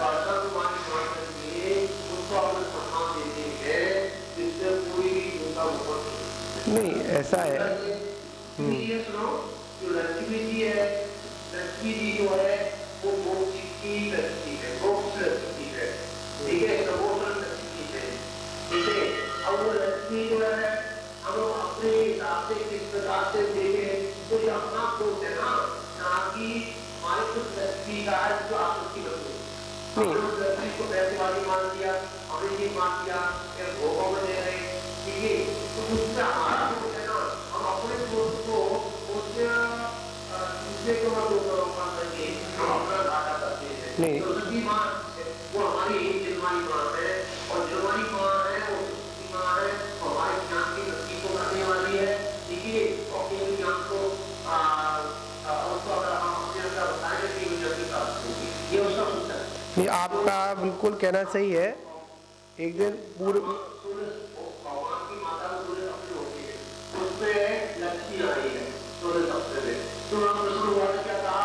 वार्ता वाणी मान करके उसको अपने सम्मान देते हैं जिससे कोई भी उनका ऊपर नहीं ऐसा है। ये सुनो जो लक्ष्मी जी है लक्ष्मी जी जो है वो मोक्ष की लक्ष्मी है मोक्ष लक्ष्मी है ठीक है सर्वोत्तम लक्ष्मी है ठीक है अब वो लक्ष्मी जो है हम अपने हिसाब से किस प्रकार से देखें तो ये अपना सोच है ना कि हमारे कुछ लक्ष्मी का जो आकृति बन हमने उस लक्ष्मी को पैसे वाली मान दिया हमने ये मान दिया कि भोगों में दे रहे ठीक है तो उससे हमारा सोच है ना हम अपने सोच को उससे दूसरे को मान करके हम अपना घाटा करते हैं तो सभी मान वो हमारी जन्मानी मान है और जन्मानी मान है वो सच्ची मान है वो हमारे ज्ञान की लक्ष्मी को करने वाली है ठीक है और केवल ज्ञान को उसको अगर हम अपने अंदर बताएंगे कि वो जल्दी प्राप्त होगी ये उसका सूचना है नहीं आपका बिल्कुल कहना सही है। एक दिन पूर्व भगवान की माता को सूर्य सप्तमी होती है उसमें लक्ष्मी आ रही है सूर्य सप्तमी में तो हम प्रश्न हुआ क्या कहा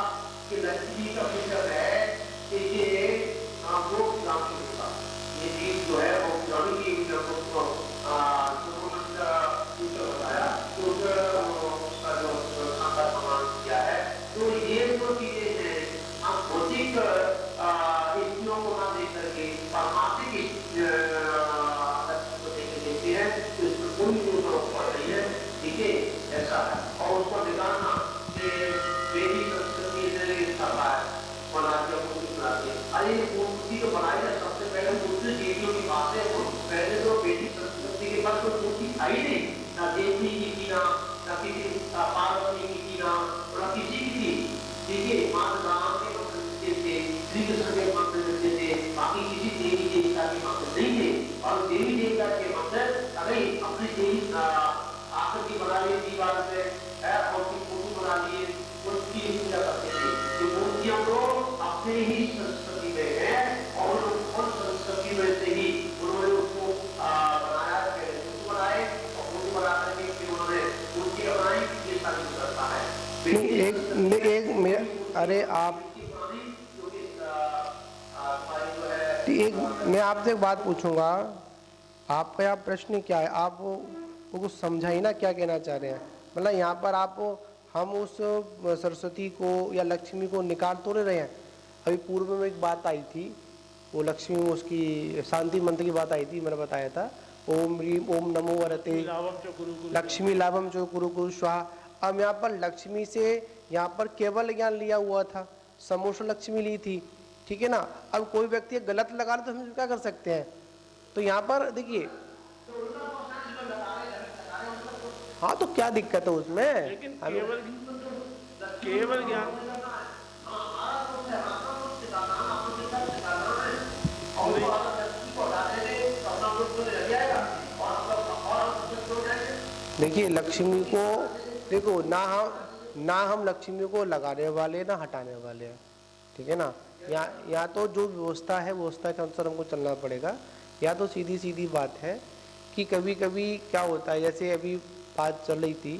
कि लक्ष्मी का विषय है कि ये मोक्ष गामी होगा ये चीज जो है वो गामी की उसको बताया तो उसका जो खानदार समान किया है तो ये जो चीजें हैं हम भौतिक स्थितियों को ना देख करके पारमार्थिक लक्ष्य को देखते हैं तो इसमें कोई जरूरत पड़ रही है ठीक है ऐसा है और उसको निकालना कि वेदी संस्कृति से इसका बना के मूर्ति बनाते अरे मूर्ति तो बनाई है सबसे पहले मूर्ति देवियों की बात है पहले तो वेदी संस्कृति के पास कोई मूर्ति आई नहीं ना देवी की थी ना किसी पार्वती की थी ना किसी की थी ठीक है माता राम के मंत्र देते थे श्री कृष्ण के मंत्र देते थे बाकी किसी देवी देवता के मंत्र नहीं थे और देवी देवता के मंत्र अगर अपनी देवी आकृति बना ली दीवार पे और उसकी फोटो बना लिए उसकी पूजा करते थे ये मूर्तियां तो अपने ही संस्कृति में है और उन संस्कृति में से ही उन्होंने उसको बनाया बनाए और फोटो बना करके फिर उन्होंने मूर्ति बनाई ये सारी करता है अरे आप एक मैं आपसे एक बात पूछूंगा आपका यहाँ प्रश्न क्या है आप वो कुछ समझाइए ना क्या कहना चाह रहे हैं मतलब यहाँ पर आप हम उस सरस्वती को या लक्ष्मी को निकाल तो नहीं रहे हैं। अभी पूर्व में एक बात आई थी वो लक्ष्मी में उसकी शांति मंत्र की बात आई थी मैंने बताया था ओम ह्रीम ओम नमो वरते लक्ष्मी लाभम चो कुरु कुरु स्वाहा। अब यहाँ पर लक्ष्मी से यहाँ पर केवल ज्ञान लिया हुआ था समोष लक्ष्मी ली थी ठीक है ना। अब कोई व्यक्ति गलत लगा ले तो हम क्या कर सकते हैं तो यहाँ पर देखिए हाँ तो क्या दिक्कत है उसमें लेकिन केवल ज्ञान देखिए लक्ष्मी को देखो ना हम लक्ष्मी को लगाने वाले ना हटाने वाले हैं ठीक है ना। या तो जो व्यवस्था है व्यवस्था के अनुसार हमको चलना पड़ेगा या तो सीधी सीधी बात है कि कभी कभी क्या होता है जैसे अभी बात चल रही थी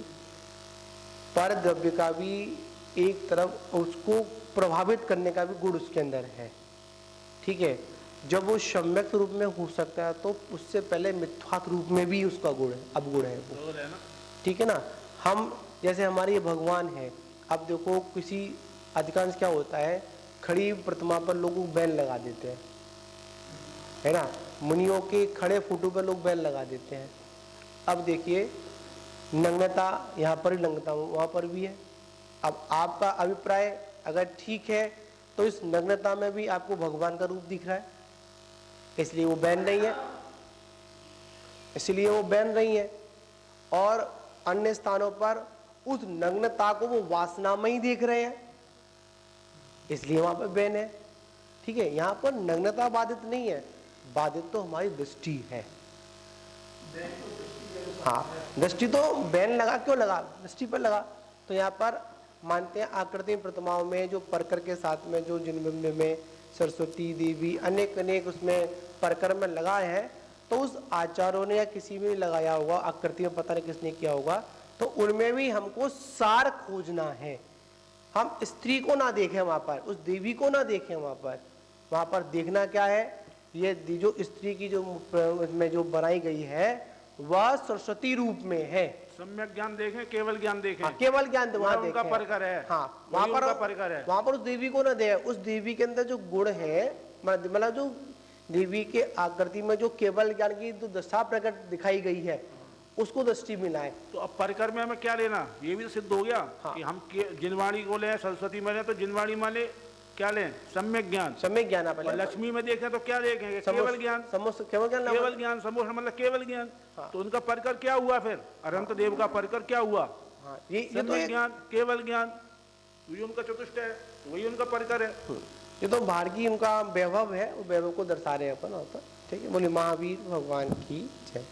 पर द्रव्य का भी एक तरफ उसको प्रभावित करने का भी गुण उसके अंदर है ठीक है। जब वो सम्यक रूप में हो सकता है तो उससे पहले मिथ्यात्व रूप में भी उसका गुण है अवगुण है वो ठीक है ना। हम जैसे हमारे ये भगवान है अब देखो किसी अधिकांश क्या होता है खड़ी प्रतिमा पर लोग बैन लगा देते हैं, है ना। मुनियों के खड़े फोटो पर लोग बैन लगा देते हैं। अब देखिए, नग्नता यहाँ पर ही, नग्नता वहाँ पर भी है। अब आपका अभिप्राय अगर ठीक है तो इस नग्नता में भी आपको भगवान का रूप दिख रहा है, इसलिए वो बैन नहीं है, इसलिए वो बैन नहीं है। और अन्य स्थानों पर उस नग्नता को वो वासना में ही देख रहे हैं, इसलिए वहां पर बैन है। ठीक है, यहाँ पर नग्नता बाधित नहीं है, बाधित तो हमारी दृष्टि है। हाँ, दृष्टि तो बैन लगा, क्यों लगा, दृष्टि पर लगा। तो यहाँ पर मानते हैं आकृति प्रतिमाओं में जो परकर के साथ में जो जिनबिंब में सरस्वती देवी अनेक अनेक उसमें परकर में लगा है, तो उस आचार्यों ने या किसी में लगाया होगा, आकृति में पता नहीं किसने किया होगा, तो उनमें भी हमको सार खोजना है। हम स्त्री को ना देखें वहां पर, उस देवी को ना देखें वहां पर देखना क्या है, ये जो स्त्री की जो इसमें जो बनाई गई है वह सरस्वती रूप में है। सम्यक ज्ञान देखें, केवल ज्ञान देखें। हाँ, केवल ज्ञान वहां उनका देखें। परकर है। हाँ, वहां पर उस देवी को ना दे, उस देवी के अंदर जो गुण है, मतलब जो देवी के आकृति में जो केवल ज्ञान की जो दशा प्रकट दिखाई गई है उसको दृष्टि मिलाए। तो अब परकर में हमें क्या लेना, ये भी तो सिद्ध हो गया। हाँ। कि हम जिनवाणी को लें, सरस्वती में लें, तो जिनवाणी में ले क्या लें, सम्यक ज्ञान। सम्यक ज्ञान आप और लक्ष्मी में देखें तो क्या देखेंगे, केवल ज्ञान। केवल ज्ञान, केवल ज्ञान, समोष मतलब केवल ज्ञान। तो उनका परकर क्या हुआ फिर, अनंत देव का परकर क्या हुआ, ये तो सम्यक ज्ञान, केवल ज्ञान, वही उनका चतुष्ट है, वही उनका परकर है। ये तो बाहर की उनका वैभव है, वो वैभव को दर्शा रहे हैं अपन। ठीक है, बोले महावीर भगवान की जय।